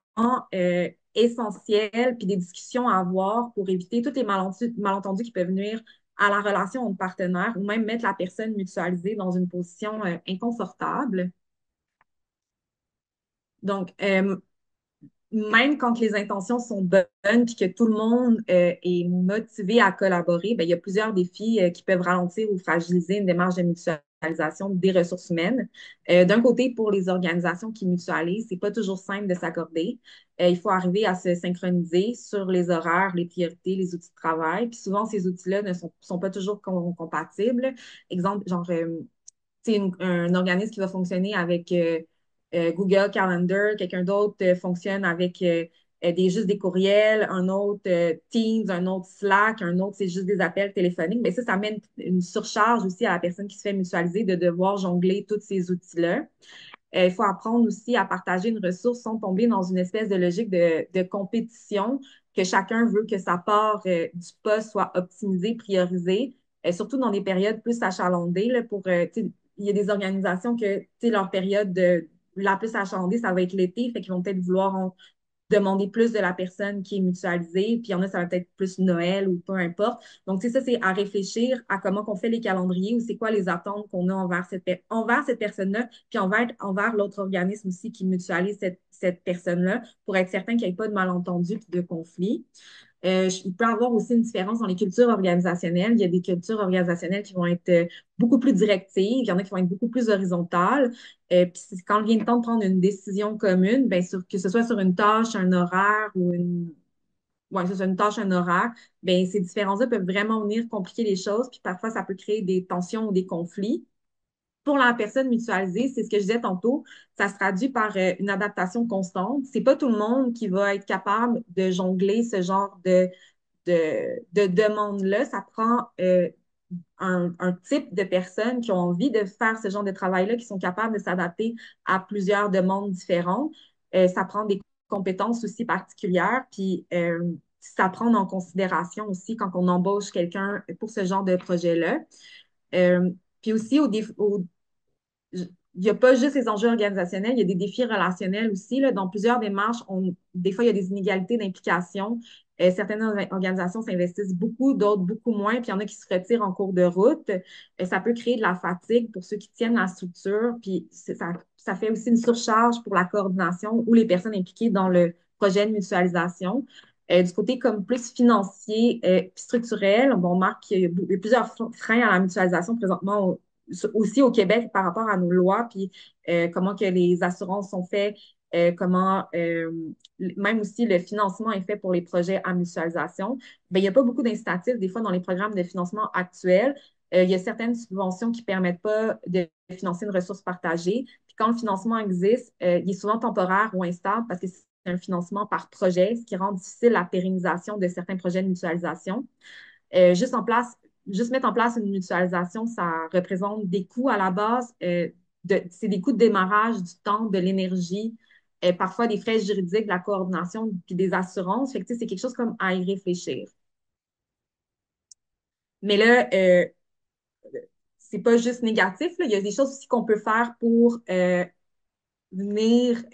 essentielles, puis des discussions à avoir pour éviter tous les malentendus qui peuvent nuire à la relation entre partenaires ou même mettre la personne mutualisée dans une position inconfortable. Donc, même quand les intentions sont bonnes puis que tout le monde est motivé à collaborer, ben, il y a plusieurs défis qui peuvent ralentir ou fragiliser une démarche de mutualisation des ressources humaines. D'un côté, pour les organisations qui mutualisent, c'est pas toujours simple de s'accorder. Il faut arriver à se synchroniser sur les horaires, les priorités, les outils de travail. Puis souvent, ces outils-là ne sont pas toujours compatibles. Exemple, genre, c'est un organisme qui va fonctionner avec Google Calendar, quelqu'un d'autre fonctionne avec juste des courriels, un autre Teams, un autre Slack, un autre c'est juste des appels téléphoniques. Mais ça mène une surcharge aussi à la personne qui se fait mutualiser de devoir jongler tous ces outils-là. Il faut apprendre aussi à partager une ressource sans tomber dans une espèce de logique de compétition, que chacun veut que sa part du poste soit optimisée, priorisée, surtout dans des périodes plus achalandées. Là, il y a des organisations que leur période la plus achalandée, ça va être l'été, fait qu'ils vont peut-être vouloir demander plus de la personne qui est mutualisée, puis il y en a, ça va peut-être plus Noël ou peu importe. Donc, ça, c'est à réfléchir à comment on fait les calendriers ou c'est quoi les attentes qu'on a envers cette personne-là, puis envers l'autre organisme aussi qui mutualise cette personne-là pour être certain qu'il n'y ait pas de malentendu et de conflit. Il peut y avoir aussi une différence dans les cultures organisationnelles. Il y a des cultures organisationnelles qui vont être beaucoup plus directives, il y en a qui vont être beaucoup plus horizontales. Puis quand il vient le temps de prendre une décision commune, ben, que ce soit sur une tâche, un horaire ou une tâche, un horaire, ben, ces différences-là peuvent vraiment venir compliquer les choses, puis parfois ça peut créer des tensions ou des conflits. Pour la personne mutualisée, c'est ce que je disais tantôt, ça se traduit par une adaptation constante. C'est pas tout le monde qui va être capable de jongler ce genre de demande-là. Ça prend un type de personnes qui ont envie de faire ce genre de travail-là, qui sont capables de s'adapter à plusieurs demandes différentes. Ça prend des compétences aussi particulières, puis ça prend en considération aussi quand on embauche quelqu'un pour ce genre de projet-là. Euh, Puis aussi, il n'y a pas juste les enjeux organisationnels, il y a des défis relationnels aussi. Là. Dans plusieurs démarches, des fois, il y a des inégalités d'implication. Certaines organisations s'investissent beaucoup, d'autres beaucoup moins, puis il y en a qui se retirent en cours de route. Ça peut créer de la fatigue pour ceux qui tiennent la structure, puis ça fait aussi une surcharge pour la coordination ou les personnes impliquées dans le projet de mutualisation. Du côté comme plus financier puis structurel, on remarque qu'il y a plusieurs freins à la mutualisation présentement aussi au Québec par rapport à nos lois, puis comment que les assurances sont faites, comment même aussi le financement est fait pour les projets à mutualisation. Bien, il n'y a pas beaucoup d'incitatifs des fois dans les programmes de financement actuels. Il y a certaines subventions qui ne permettent pas de financer une ressource partagée. Puis quand le financement existe, il est souvent temporaire ou instable parce que c'est un financement par projet, ce qui rend difficile la pérennisation de certains projets de mutualisation. Euh, juste en place, Juste mettre en place une mutualisation, ça représente des coûts à la base. C'est des coûts de démarrage, du temps, de l'énergie, parfois des frais juridiques, de la coordination, puis des assurances. Fait que, c'est quelque chose comme à y réfléchir. Mais là, c'est pas juste négatif, là. Il y a des choses aussi qu'on peut faire pour venir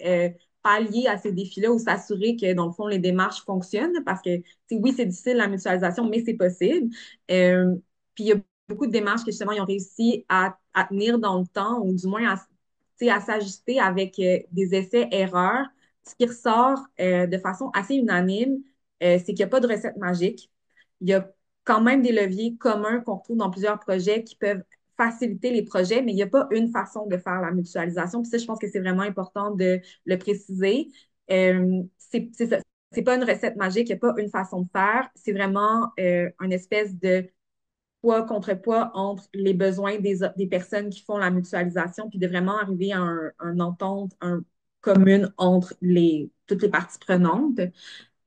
pallier à ces défis-là ou s'assurer que, dans le fond, les démarches fonctionnent parce que, oui, c'est difficile la mutualisation, mais c'est possible. Puis, il y a beaucoup de démarches que, justement, ils ont réussi à tenir dans le temps ou du moins à s'ajuster avec des essais-erreurs. Ce qui ressort de façon assez unanime, c'est qu'il n'y a pas de recette magique. Il y a quand même des leviers communs qu'on retrouve dans plusieurs projets qui peuvent faciliter les projets, mais il n'y a pas une façon de faire la mutualisation. Puis ça, je pense que c'est vraiment important de le préciser. C'est pas une recette magique, il n'y a pas une façon de faire. C'est vraiment une espèce de poids contre poids entre les besoins des personnes qui font la mutualisation, puis de vraiment arriver à entente commune entre toutes les parties prenantes.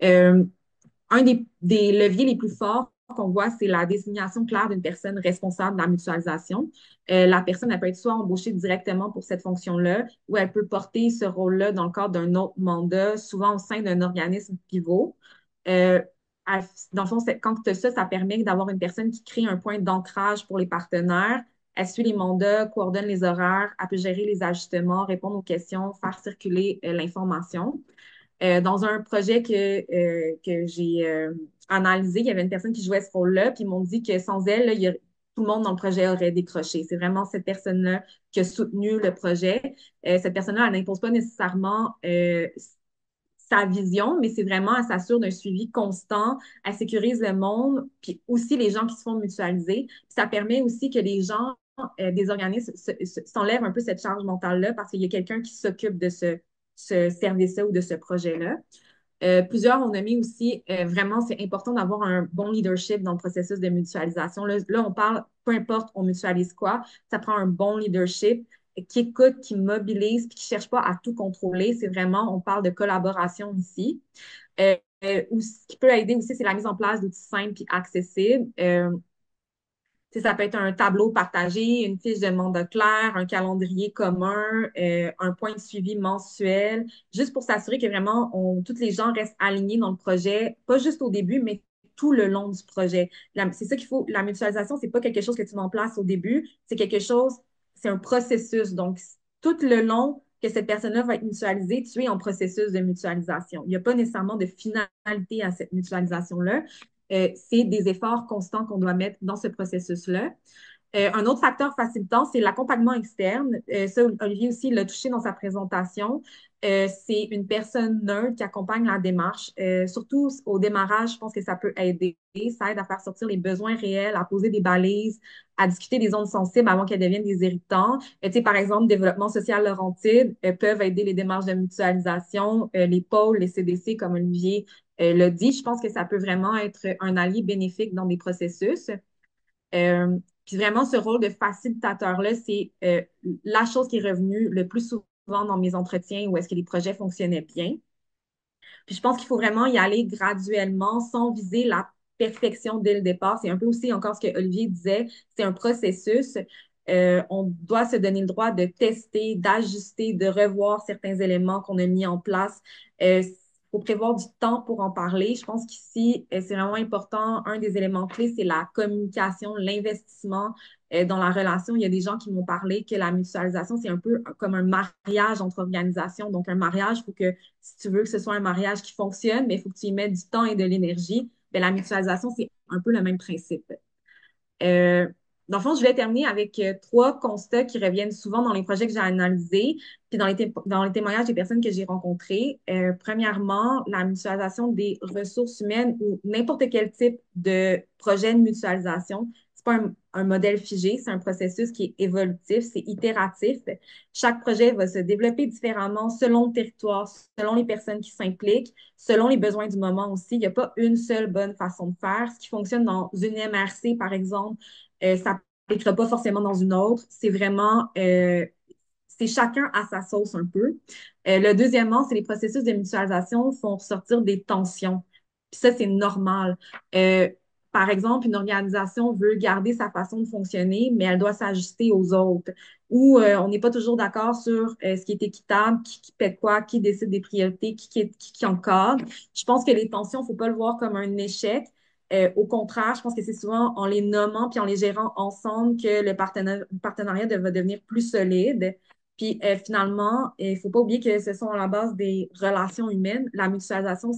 Un des leviers les plus forts qu'on voit, c'est la désignation claire d'une personne responsable de la mutualisation. La personne, elle peut être soit embauchée directement pour cette fonction-là, ou elle peut porter ce rôle-là dans le cadre d'un autre mandat, souvent au sein d'un organisme pivot. Euh, dans le fond, quand tu as ça, ça permet d'avoir une personne qui crée un point d'ancrage pour les partenaires. Elle suit les mandats, coordonne les horaires, elle peut gérer les ajustements, répondre aux questions, faire circuler l'information. Dans un projet que j'ai analysé, il y avait une personne qui jouait ce rôle-là, puis ils m'ont dit que sans elle, là, tout le monde dans le projet aurait décroché. C'est vraiment cette personne-là qui a soutenu le projet. Cette personne-là, elle n'impose pas nécessairement sa vision, mais c'est vraiment, elle s'assure d'un suivi constant, elle sécurise le monde, puis aussi les gens qui se font mutualiser. Puis ça permet aussi que les gens des organismes s'enlèvent un peu cette charge mentale-là parce qu'il y a quelqu'un qui s'occupe de ce service-là ou de ce projet-là. Plusieurs ont nommé aussi, vraiment, c'est important d'avoir un bon leadership dans le processus de mutualisation. Là, on parle, peu importe, on mutualise quoi, ça prend un bon leadership qui écoute, qui mobilise, puis qui ne cherche pas à tout contrôler. C'est vraiment, on parle de collaboration ici. Ou ce qui peut aider aussi, c'est la mise en place d'outils simples et accessibles. Ça peut être un tableau partagé, une fiche de mandat claire, un calendrier commun, un point de suivi mensuel, juste pour s'assurer que vraiment tous les gens restent alignés dans le projet, pas juste au début, mais tout le long du projet. C'est ça qu'il faut. La mutualisation, c'est pas quelque chose que tu mets en place au début, c'est quelque chose, c'est un processus. Donc, tout le long que cette personne-là va être mutualisée, tu es en processus de mutualisation. Il n'y a pas nécessairement de finalité à cette mutualisation-là. C'est des efforts constants qu'on doit mettre dans ce processus-là. Un autre facteur facilitant, c'est l'accompagnement externe. Ça, Olivier aussi l'a touché dans sa présentation. C'est une personne neutre qui accompagne la démarche. Surtout au démarrage, je pense que ça peut aider. Ça aide à faire sortir les besoins réels, à poser des balises, à discuter des zones sensibles avant qu'elles deviennent des irritants. Par exemple, développement social Laurentide peuvent aider les démarches de mutualisation, les pôles, les CDC, comme Olivier l'a dit. Je pense que ça peut vraiment être un allié bénéfique dans des processus. Puis vraiment, ce rôle de facilitateur-là, c'est la chose qui est revenue le plus souvent dans mes entretiens où est-ce que les projets fonctionnaient bien. Puis je pense qu'il faut vraiment y aller graduellement sans viser la perfection dès le départ. C'est un peu aussi encore ce que Olivier disait, c'est un processus. On doit se donner le droit de tester, d'ajuster, de revoir certains éléments qu'on a mis en place. Il faut prévoir du temps pour en parler. Je pense qu'ici, c'est vraiment important. Un des éléments clés, c'est la communication, l'investissement dans la relation. Il y a des gens qui m'ont parlé que la mutualisation, c'est un peu comme un mariage entre organisations. Donc, un mariage, il faut que, si tu veux que ce soit un mariage qui fonctionne, mais il faut que tu y mettes du temps et de l'énergie. Bien, la mutualisation, c'est un peu le même principe. Euh, Dans le fond, je vais terminer avec trois constats qui reviennent souvent dans les projets que j'ai analysés, puis dans les témoignages des personnes que j'ai rencontrées. Premièrement, la mutualisation des ressources humaines ou n'importe quel type de projet de mutualisation. C'est pas un modèle figé, c'est un processus qui est évolutif, c'est itératif. Chaque projet va se développer différemment selon le territoire, selon les personnes qui s'impliquent, selon les besoins du moment aussi. Il n'y a pas une seule bonne façon de faire. Ce qui fonctionne dans une MRC, par exemple, ça n'appliquera pas forcément dans une autre. C'est vraiment, c'est chacun à sa sauce un peu. Le deuxièmement, c'est les processus de mutualisation font ressortir des tensions. Puis ça, c'est normal. Euh, Par exemple, une organisation veut garder sa façon de fonctionner, mais elle doit s'ajuster aux autres. Ou on n'est pas toujours d'accord sur ce qui est équitable, qui paie quoi, qui décide des priorités, qui encadre. Je pense que les tensions, il ne faut pas le voir comme un échec. Au contraire, je pense que c'est souvent en les nommant puis en les gérant ensemble que le partenariat va devenir plus solide. Puis finalement, il ne faut pas oublier que ce sont à la base des relations humaines. La mutualisation,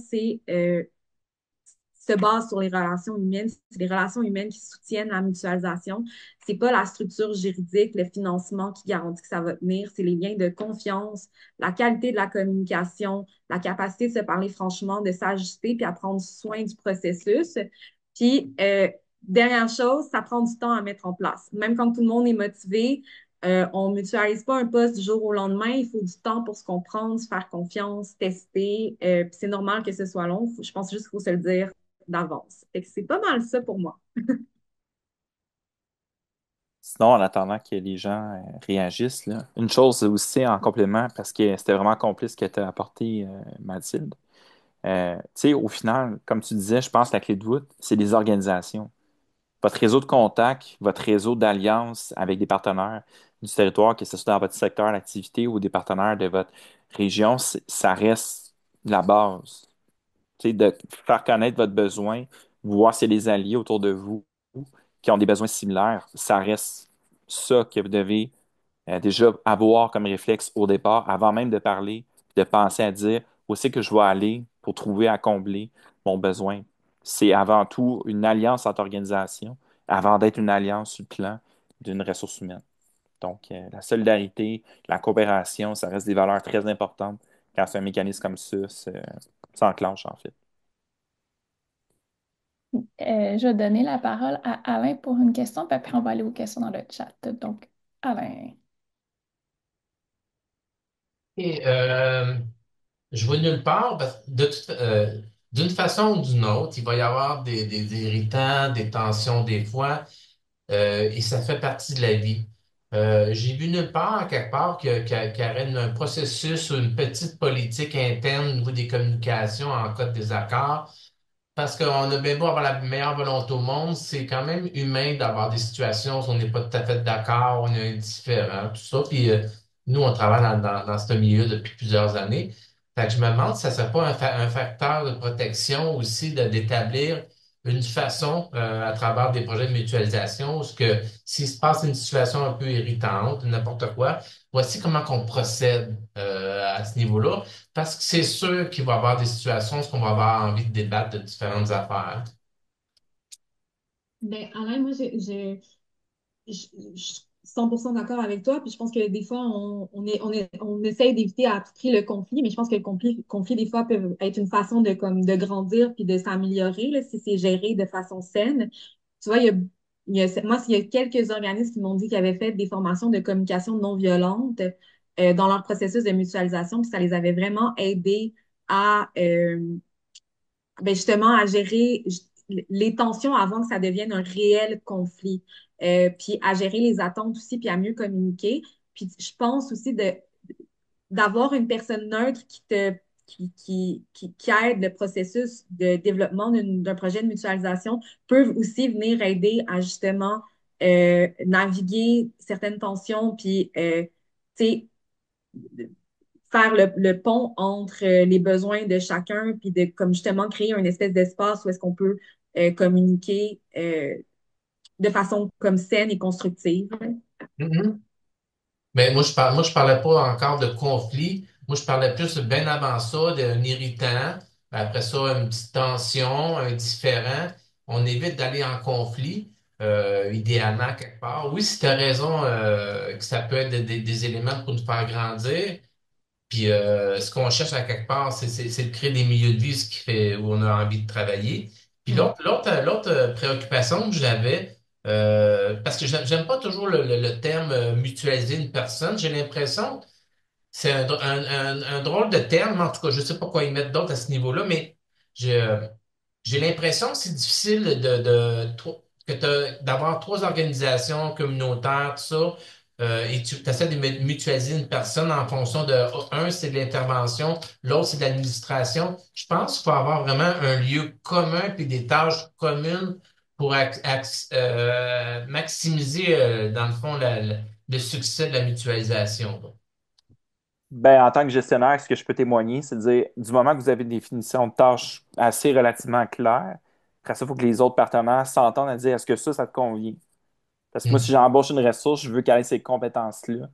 se base sur les relations humaines. C'est les relations humaines qui soutiennent la mutualisation. C'est pas la structure juridique, le financement qui garantit que ça va tenir. C'est les liens de confiance, la qualité de la communication, la capacité de se parler franchement, de s'ajuster puis à prendre soin du processus. Puis, dernière chose, ça prend du temps à mettre en place. Même quand tout le monde est motivé, on ne mutualise pas un poste du jour au lendemain. Il faut du temps pour se comprendre, se faire confiance, tester. Puis c'est normal que ce soit long. Je pense juste qu'il faut se le dire d'avance. Fait que c'est pas mal ça pour moi. Sinon, en attendant que les gens réagissent, là, une chose aussi en complément, parce que c'était vraiment complice ce que tu as apporté, Mathilde. Tu sais, au final, comme tu disais, je pense que la clé de voûte, c'est les organisations. Votre réseau de contacts, votre réseau d'alliances avec des partenaires du territoire, que ce soit dans votre secteur d'activité ou des partenaires de votre région, ça reste la base. Tu sais, de faire connaître votre besoin, voir s'il y a des alliés autour de vous qui ont des besoins similaires, ça reste ça que vous devez déjà avoir comme réflexe au départ, avant même de parler, de penser à dire où c'est que je vais aller pour trouver à combler mon besoin. C'est avant tout une alliance entre organisations, avant d'être une alliance sur le plan d'une ressource humaine. Donc, la solidarité, la coopération, ça reste des valeurs très importantes quand c'est un mécanisme comme ça s'enclenche, en fait. Je vais donner la parole à Alain pour une question, puis après on va aller aux questions dans le chat. Donc, Alain. Et je vois nulle part, d'une façon ou d'une autre, il va y avoir des irritants, des tensions des fois, et ça fait partie de la vie. J'ai vu nulle part, quelque part, qu'il y aurait un processus ou une petite politique interne au niveau des communications en cas de désaccord. Parce qu'on a bien beau avoir la meilleure volonté au monde, c'est quand même humain d'avoir des situations où on n'est pas tout à fait d'accord, on est indifférent, tout ça. Puis nous, on travaille dans ce milieu depuis plusieurs années. Fait que je me demande si ça ne serait pas un facteur de protection aussi d'établir une façon à travers des projets de mutualisation où s'il se passe une situation un peu irritante, n'importe quoi, voici comment qu'on procède à ce niveau-là. Parce que c'est sûr qu'il va y avoir des situations où on va avoir envie de débattre de différentes affaires. Ben, Alain, moi, je suis 100% d'accord avec toi. Puis je pense que des fois, on essaye d'éviter à tout prix le conflit, mais je pense que le conflit, des fois, peut être une façon de grandir puis de s'améliorer là, si c'est géré de façon saine. Tu vois, moi, il y a quelques organismes qui m'ont dit qu'ils avaient fait des formations de communication non violente dans leur processus de mutualisation, puis ça les avait vraiment aidés à ben justement à gérer les tensions avant que ça devienne un réel conflit, puis à gérer les attentes aussi, puis à mieux communiquer. Puis je pense aussi d'avoir une personne neutre qui aide le processus de développement d'un projet de mutualisation peuvent aussi venir aider à justement naviguer certaines tensions, puis tu sais, faire le pont entre les besoins de chacun, puis de comme justement créer une espèce d'espace où est-ce qu'on peut communiquer de façon comme saine et constructive. Mhm. Mais moi, je parlais pas encore de conflit. Moi, je parlais plus bien avant ça d'un irritant. Après ça, une petite tension, un différent. On évite d'aller en conflit, idéalement, quelque part. Oui, si tu as raison, que ça peut être des éléments pour nous faire grandir. Puis ce qu'on cherche à quelque part, c'est de créer des milieux de vie ce qui fait, où on a envie de travailler. Puis Mm. l'autre préoccupation que j'avais, parce que j'aime pas toujours le terme mutualiser une personne, j'ai l'impression que c'est un drôle de terme, en tout cas, je sais pas quoi y mettre d'autre à ce niveau-là, mais j'ai j'ai l'impression que c'est difficile d'avoir trois organisations communautaires, tout ça, et tu essaies de mutualiser une personne en fonction un, c'est de l'intervention, l'autre, c'est de l'administration. Je pense qu'il faut avoir vraiment un lieu commun puis des tâches communes pour maximiser, dans le fond, le succès de la mutualisation. Ben, en tant que gestionnaire, ce que je peux témoigner, c'est de dire, du moment que vous avez une définition de tâches assez relativement claire, après ça, il faut que les autres partenaires s'entendent à dire, est-ce que ça te convient? Parce que moi, si Mhm. j'embauche une ressource, je veux qu'elle ait ces compétences-là.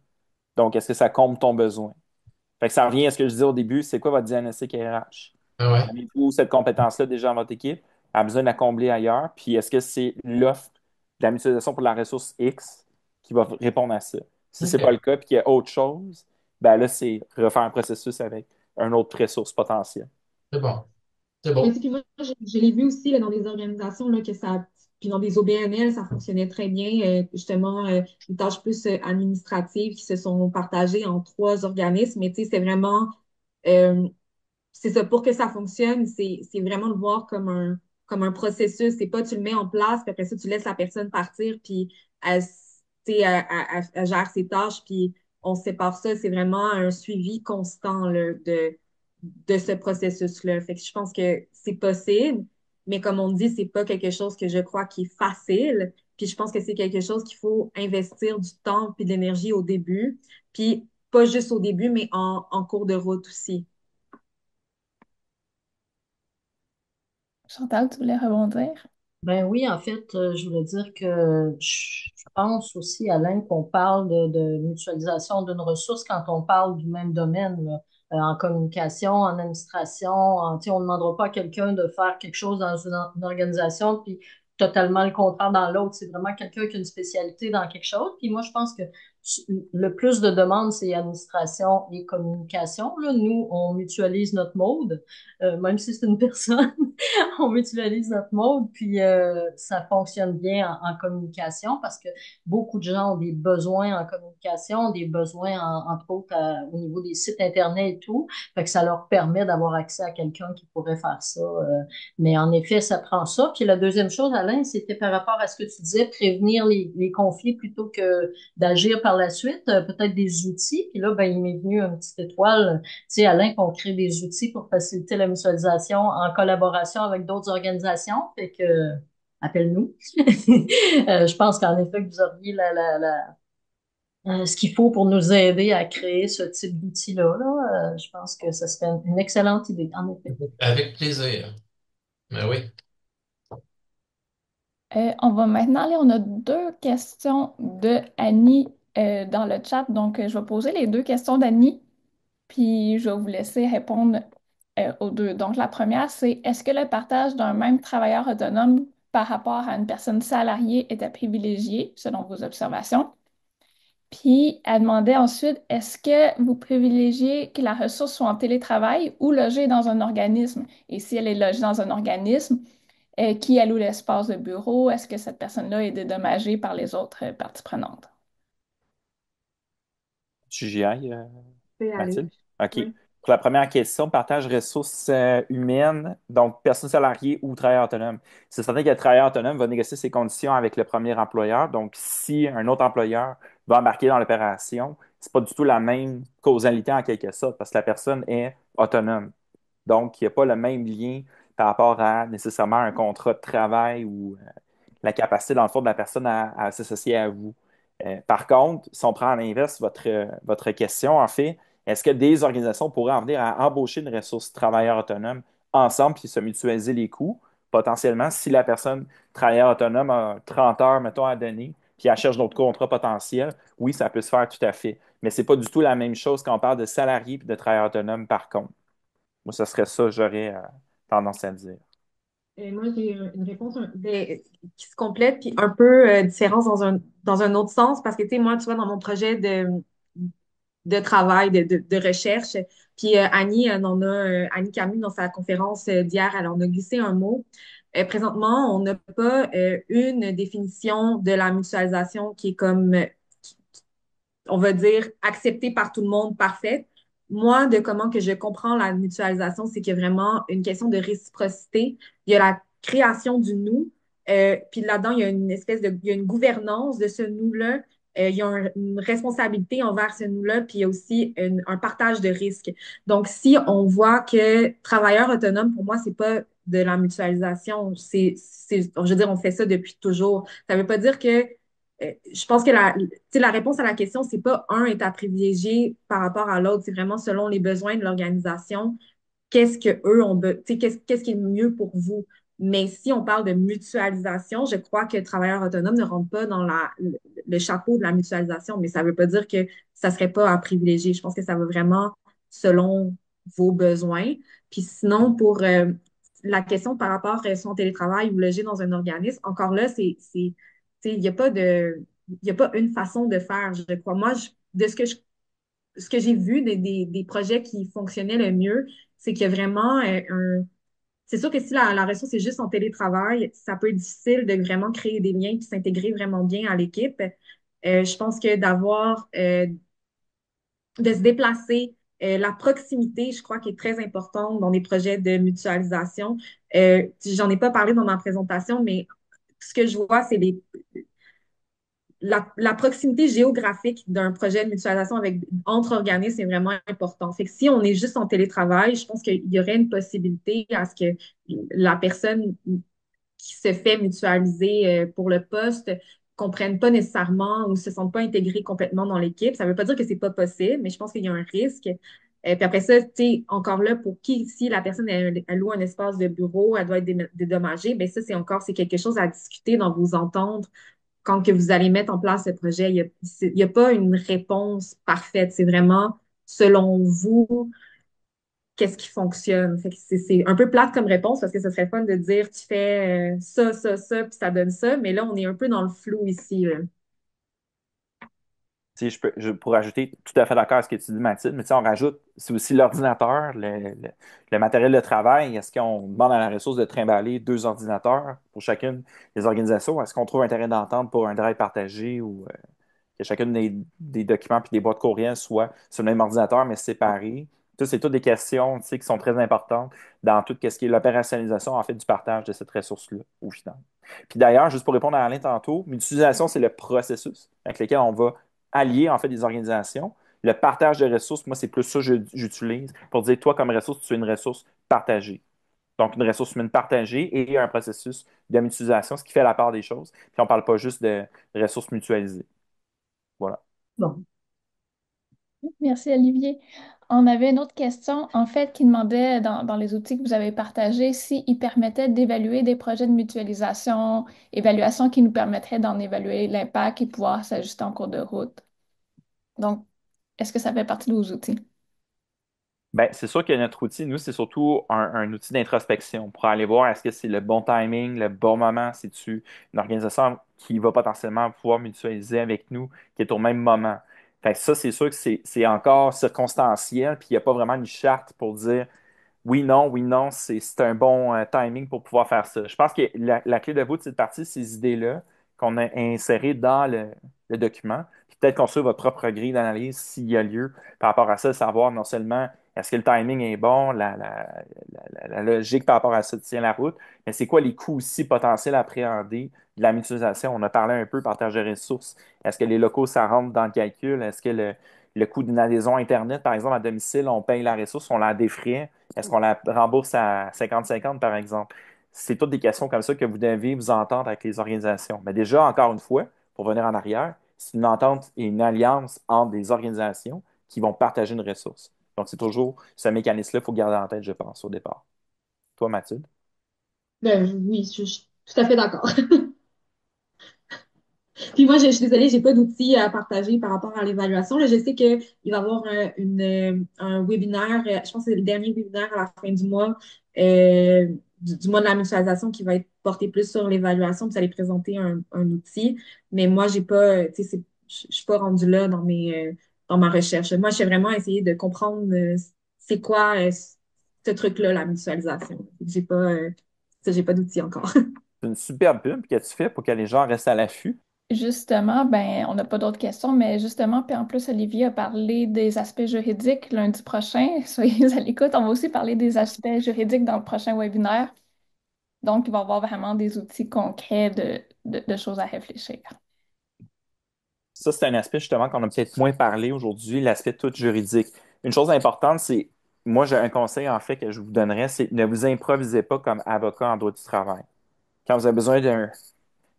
Donc, est-ce que ça comble ton besoin? Fait que ça revient à ce que je disais au début, c'est quoi votre diagnostic RH? Ah ouais, Avez-vous cette compétence-là déjà dans votre équipe? A besoin de la combler ailleurs? Puis est-ce que c'est l'offre de la mutualisation pour la ressource X qui va répondre à ça? Si c'est pas OK. le cas, puis qu'il y a autre chose, ben là, c'est refaire un processus avec un autre ressource potentielle. C'est bon. C'est Mais bon. tu sais, puis moi, je l'ai vu aussi là, dans des organisations là, puis dans des OBNL, ça fonctionnait très bien. Justement, des tâches plus administratives qui se sont partagées en trois organismes. Mais tu sais, c'est vraiment euh, c'est ça, pour que ça fonctionne, c'est vraiment le voir comme un processus. C'est pas tu le mets en place, puis après ça, tu laisses la personne partir, puis tu sais, elle gère ses tâches, puis on sépare ça. C'est vraiment un suivi constant là, de ce processus-là. Fait que je pense que c'est possible, mais comme on dit, c'est pas quelque chose que je crois qui est facile. Puis je pense que c'est quelque chose qu'il faut investir du temps puis de l'énergie au début. Puis pas juste au début, mais en cours de route aussi. Chantal, tu voulais rebondir? Ben oui, en fait, je voulais dire que je pense aussi, Alain, qu'on parle de mutualisation d'une ressource quand on parle du même domaine, là. En communication, en administration. Tu sais, on ne demandera pas à quelqu'un de faire quelque chose dans une organisation, puis totalement le contraire dans l'autre. C'est vraiment quelqu'un qui a une spécialité dans quelque chose. Puis moi, je pense que le plus de demandes, c'est administration et communication. Là, nous, on mutualise notre mode, même si c'est une personne. On mutualise notre mode, puis ça fonctionne bien en communication parce que beaucoup de gens ont des besoins en communication, des besoins entre autres au niveau des sites internet et tout, fait que ça leur permet d'avoir accès à quelqu'un qui pourrait faire ça. Mais en effet, ça prend ça. Puis la deuxième chose, Alain, c'était par rapport à ce que tu disais, prévenir les conflits plutôt que d'agir par la suite, peut-être des outils. Puis là, ben, il m'est venu une petite étoile, tu sais, Alain, qu'on crée des outils pour faciliter la mutualisation en collaboration avec d'autres organisations. Fait que, appelle-nous. Je pense qu'en effet, que vous auriez ce qu'il faut pour nous aider à créer ce type d'outil-là. Là. Je pense que ça serait une excellente idée, en effet. Avec plaisir. Ben oui. On va maintenant aller, on a deux questions de Annie dans le chat. Donc, je vais poser les deux questions d'Annie, puis je vais vous laisser répondre aux deux. Donc, la première, c'est est-ce que le partage d'un même travailleur autonome par rapport à une personne salariée est à privilégier, selon vos observations? Puis, elle demandait ensuite, est-ce que vous privilégiez que la ressource soit en télétravail ou logée dans un organisme? Et si elle est logée dans un organisme, qui alloue l'espace de bureau? Est-ce que cette personne-là est dédommagée par les autres parties prenantes? Tu j'y aille, Tu peux y aller. Mathilde? OK. Oui. Pour la première question, partage ressources humaines, donc personne salariée ou travailleur autonome. C'est certain que le travailleur autonome va négocier ses conditions avec le premier employeur. Donc, si un autre employeur va embarquer dans l'opération, c'est pas du tout la même causalité en quelque sorte, parce que la personne est autonome. Donc, il n'y a pas le même lien par rapport à nécessairement un contrat de travail ou la capacité, dans le fond, de la personne à s'associer à vous. Par contre, si on prend à l'inverse votre question, en fait, est-ce que des organisations pourraient en venir à embaucher une ressource travailleur autonome ensemble puis se mutualiser les coûts, potentiellement, si la personne travailleur autonome a 30 heures, mettons, à donner, puis elle cherche d'autres contrats potentiels, oui, ça peut se faire tout à fait. Mais ce n'est pas du tout la même chose quand on parle de salariés et de travailleurs autonomes, par contre. Moi, ce serait ça, j'aurais tendance à dire. Moi, j'ai une réponse qui se complète, puis un peu différente dans un autre sens, parce que, tu sais, moi, tu vois, dans mon projet de travail, de recherche, puis Annie, Annie Camus, dans sa conférence d'hier, elle en a glissé un mot. Présentement, on n'a pas une définition de la mutualisation qui est comme on va dire, acceptée par tout le monde, parfaite. Moi, de comment que je comprends la mutualisation, c'est qu'il y a vraiment une question de réciprocité. Il y a la création du nous, puis là-dedans, il y a une espèce il y a une gouvernance de ce nous-là. Il y a une responsabilité envers ce nous-là, puis il y a aussi un partage de risques. Donc, si on voit que travailleur autonome, pour moi, c'est pas de la mutualisation, je veux dire, on fait ça depuis toujours. Ça veut pas dire que je pense que la réponse à la question, c'est pas un est à privilégier par rapport à l'autre, c'est vraiment selon les besoins de l'organisation, qu'est-ce que eux ont, qu'est-ce qui est mieux pour vous. Mais si on parle de mutualisation, je crois que travailleurs autonomes ne rentrent pas dans le chapeau de la mutualisation, mais ça ne veut pas dire que ça ne serait pas à privilégier. Je pense que ça va vraiment selon vos besoins. Puis sinon, pour la question par rapport à son télétravail ou loger dans un organisme, encore là, il n'y a pas il y a pas une façon de faire, je crois. Moi, de ce que j'ai vu des projets qui fonctionnaient le mieux, c'est qu'il y a vraiment c'est sûr que si la ressource est juste en télétravail, ça peut être difficile de vraiment créer des liens et s'intégrer vraiment bien à l'équipe. Je pense que de se déplacer, la proximité, je crois, qui est très importante dans des projets de mutualisation. J'en ai pas parlé dans ma présentation, mais ce que je vois, c'est la proximité géographique d'un projet de mutualisation entre organismes est vraiment important. Fait que si on est juste en télétravail, je pense qu'il y aurait une possibilité à ce que la personne qui se fait mutualiser pour le poste comprennent pas nécessairement ou se sentent pas intégrés complètement dans l'équipe. Ça veut pas dire que c'est pas possible, mais je pense qu'il y a un risque. Puis après ça, tu sais, encore là, pour qui, si la personne elle loue un espace de bureau, elle doit être dédommagée, bien ça, c'est quelque chose à discuter dans vos ententes quand que vous allez mettre en place ce projet. Il y a pas une réponse parfaite. C'est vraiment selon vous, qu'est-ce qui fonctionne. Fait que c'est un peu plate comme réponse parce que ce serait fun de dire tu fais ça, puis ça donne ça, mais là, on est un peu dans le flou ici, là. Si pour ajouter, tout à fait d'accord avec ce que tu dis, Mathilde, mais tu sais, on rajoute, c'est aussi l'ordinateur, le matériel de travail. Est-ce qu'on demande à la ressource de trimballer 2 ordinateurs pour chacune des organisations? Est-ce qu'on trouve un terrain d'entente pour un drive partagé ou que chacune des documents puis des boîtes courriels soient sur le même ordinateur, mais séparés? Ça, c'est toutes des questions, tu sais, qui sont très importantes dans tout ce qui est l'opérationnalisation, en fait, du partage de cette ressource-là, au final. Puis d'ailleurs, juste pour répondre à Alain tantôt, l'utilisation, c'est le processus avec lequel on va allier, en fait, des organisations. Le partage de ressources, moi, c'est plus ça que j'utilise pour dire, toi, comme ressource, tu es une ressource partagée. Donc, une ressource humaine partagée et un processus de mutualisation, ce qui fait la part des choses. Puis, on ne parle pas juste de ressources mutualisées. Voilà. Bon. Merci, Olivier. On avait une autre question, en fait, qui demandait dans les outils que vous avez partagés s'ils permettaient d'évaluer des projets de mutualisation, évaluation qui nous permettrait d'en évaluer l'impact et pouvoir s'ajuster en cours de route. Donc, est-ce que ça fait partie de vos outils? Ben, c'est sûr que notre outil, nous, c'est surtout un outil d'introspection pour aller voir est-ce que c'est le bon timing, le bon moment, c'est-tu une organisation qui va potentiellement pouvoir mutualiser avec nous, qui est au même moment. Fait que ça, c'est sûr que c'est encore circonstanciel, puis il n'y a pas vraiment une charte pour dire oui, non, c'est un bon timing pour pouvoir faire ça. Je pense que la clé de voûte, c'est de partir de ces idées-là qu'on a insérées dans le document, puis peut-être construire votre propre grille d'analyse s'il y a lieu par rapport à ça, savoir non seulement est-ce que le timing est bon, la logique par rapport à ça tient la route, mais c'est quoi les coûts aussi potentiels à appréhender de la mutualisation. On a parlé un peu partage de ressources. Est-ce que les locaux, ça rentre dans le calcul? Est-ce que le coût d'une adhésion Internet, par exemple, à domicile, on paye la ressource, on la défraie? Est-ce qu'on la rembourse à 50-50, par exemple? C'est toutes des questions comme ça que vous devez vous entendre avec les organisations. Mais déjà, encore une fois, pour venir en arrière, c'est une entente et une alliance entre des organisations qui vont partager une ressource. Donc, c'est toujours ce mécanisme-là qu'il faut garder en tête, je pense, au départ. Toi, Mathilde? Ben, oui, je suis tout à fait d'accord. Puis moi, je suis désolée, j'ai pas d'outils à partager par rapport à l'évaluation. Là, je sais qu'il va y avoir un webinaire, je pense que c'est le dernier webinaire à la fin du mois, du mois de la mutualisation qui va être porté plus sur l'évaluation, puis ça allait présenter un outil. Mais moi, j'ai pas, tu sais, je suis pas rendue là dans ma recherche. Moi, je suis vraiment essayé de comprendre c'est quoi ce truc-là, la mutualisation. J'ai pas d'outils encore. C'est une superbe pub que tu fais pour que les gens restent à l'affût. Justement, ben, on n'a pas d'autres questions, mais justement, puis en plus, Olivier a parlé des aspects juridiques lundi prochain. Soyez à l'écoute. On va aussi parler des aspects juridiques dans le prochain webinaire. Donc, il va y avoir vraiment des outils concrets de choses à réfléchir. Ça, c'est un aspect justement qu'on a peut-être moins parlé aujourd'hui, l'aspect tout juridique. Une chose importante, c'est, moi, j'ai un conseil en fait que je vous donnerais, c'est ne vous improvisez pas comme avocat en droit du travail. Quand vous avez besoin d'un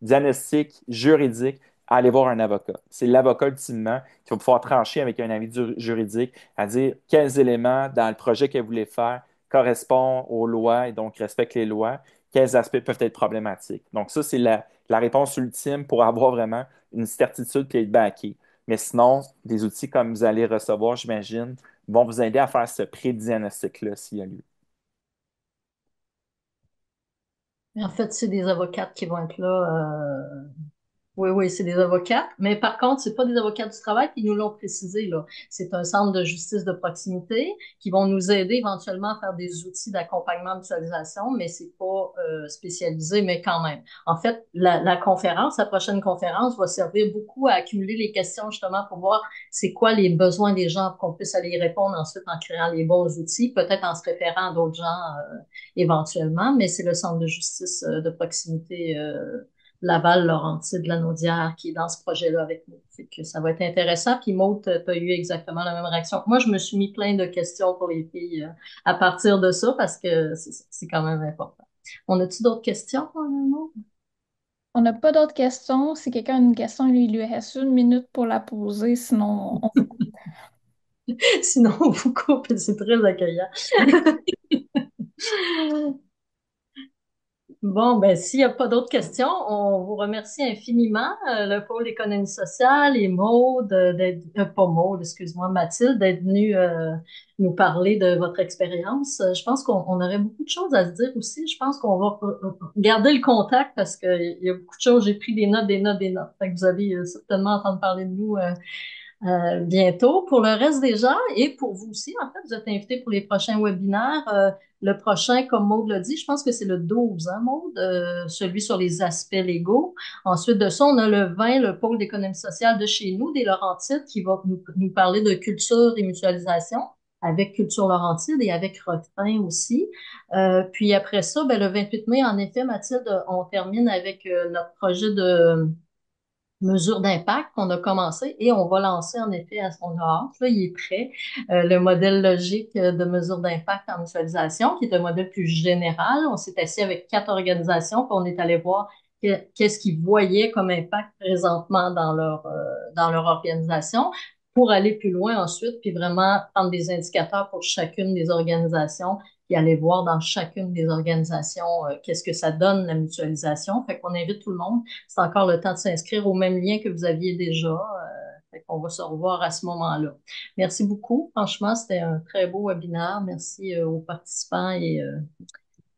diagnostic juridique, allez voir un avocat. C'est l'avocat ultimement qui va pouvoir trancher avec un avis juridique à dire quels éléments dans le projet que vous voulez faire correspondent aux lois et donc respectent les lois, quels aspects peuvent être problématiques. Donc ça, c'est la réponse ultime pour avoir vraiment une certitude et être backé. Mais sinon, des outils comme vous allez recevoir, j'imagine, vont vous aider à faire ce pré-diagnostic-là s'il y a lieu. En fait, c'est des avocates qui vont être là. Oui, oui, c'est des avocats, mais par contre, c'est pas des avocats du travail qui nous l'ont précisé, là. C'est un centre de justice de proximité qui vont nous aider éventuellement à faire des outils d'accompagnement de mutualisation, mais c'est pas spécialisé, mais quand même. En fait, la prochaine conférence va servir beaucoup à accumuler les questions justement pour voir c'est quoi les besoins des gens pour qu'on puisse aller y répondre ensuite en créant les bons outils, peut-être en se référant à d'autres gens éventuellement, mais c'est le centre de justice de proximité Laval, Laurentide, Lanaudière qui est dans ce projet-là avec nous. Fait que ça va être intéressant. Puis Maud, tu as eu exactement la même réaction. Moi, je me suis mis plein de questions pour les filles à partir de ça parce que c'est quand même important. On a-tu d'autres questions, Maud? On n'a pas d'autres questions. Si quelqu'un a une question, il lui reste 1 minute pour la poser, sinon on... Sinon, on vous coupe, c'est très accueillant. Bon, ben, s'il n'y a pas d'autres questions, on vous remercie infiniment, le pôle d'économie sociale et Maude, pas Maude, excuse-moi, Mathilde, d'être venue nous parler de votre expérience. Je pense qu'on aurait beaucoup de choses à se dire aussi. Je pense qu'on va garder le contact parce qu'il y a beaucoup de choses. J'ai pris des notes, des notes, des notes. Fait que vous allez certainement entendre parler de nous bientôt. Pour le reste des gens et pour vous aussi, en fait, vous êtes invités pour les prochains webinaires. Le prochain, comme Maude l'a dit, je pense que c'est le 12, hein, Maude, celui sur les aspects légaux. Ensuite de ça, on a le 20, le pôle d'économie sociale de chez nous, des Laurentides, qui va nous parler de culture et mutualisation avec Culture Laurentide et avec Refrain aussi. Puis après ça, ben, le 28 mai, en effet, Mathilde, on termine avec notre projet de mesure d'impact qu'on a commencé et on va lancer en effet à son hâte, là, il est prêt, le modèle logique de mesure d'impact en mutualisation, qui est un modèle plus général. On s'est assis avec 4 organisations, puis on est allé voir qu'est-ce qu'ils voyaient comme impact présentement dans leur organisation pour aller plus loin ensuite, puis vraiment prendre des indicateurs pour chacune des organisations puis aller voir dans chacune des organisations qu'est-ce que ça donne la mutualisation. Fait qu'on invite tout le monde. C'est encore le temps de s'inscrire au même lien que vous aviez déjà. Fait qu'on va se revoir à ce moment-là. Merci beaucoup. Franchement, c'était un très beau webinaire. Merci aux participants et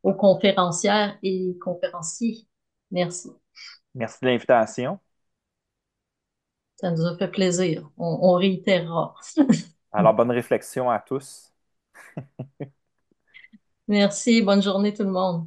aux conférencières et conférenciers. Merci. Merci de l'invitation. Ça nous a fait plaisir. On réitérera. Alors, bonne réflexion à tous. Merci. Bonne journée tout le monde.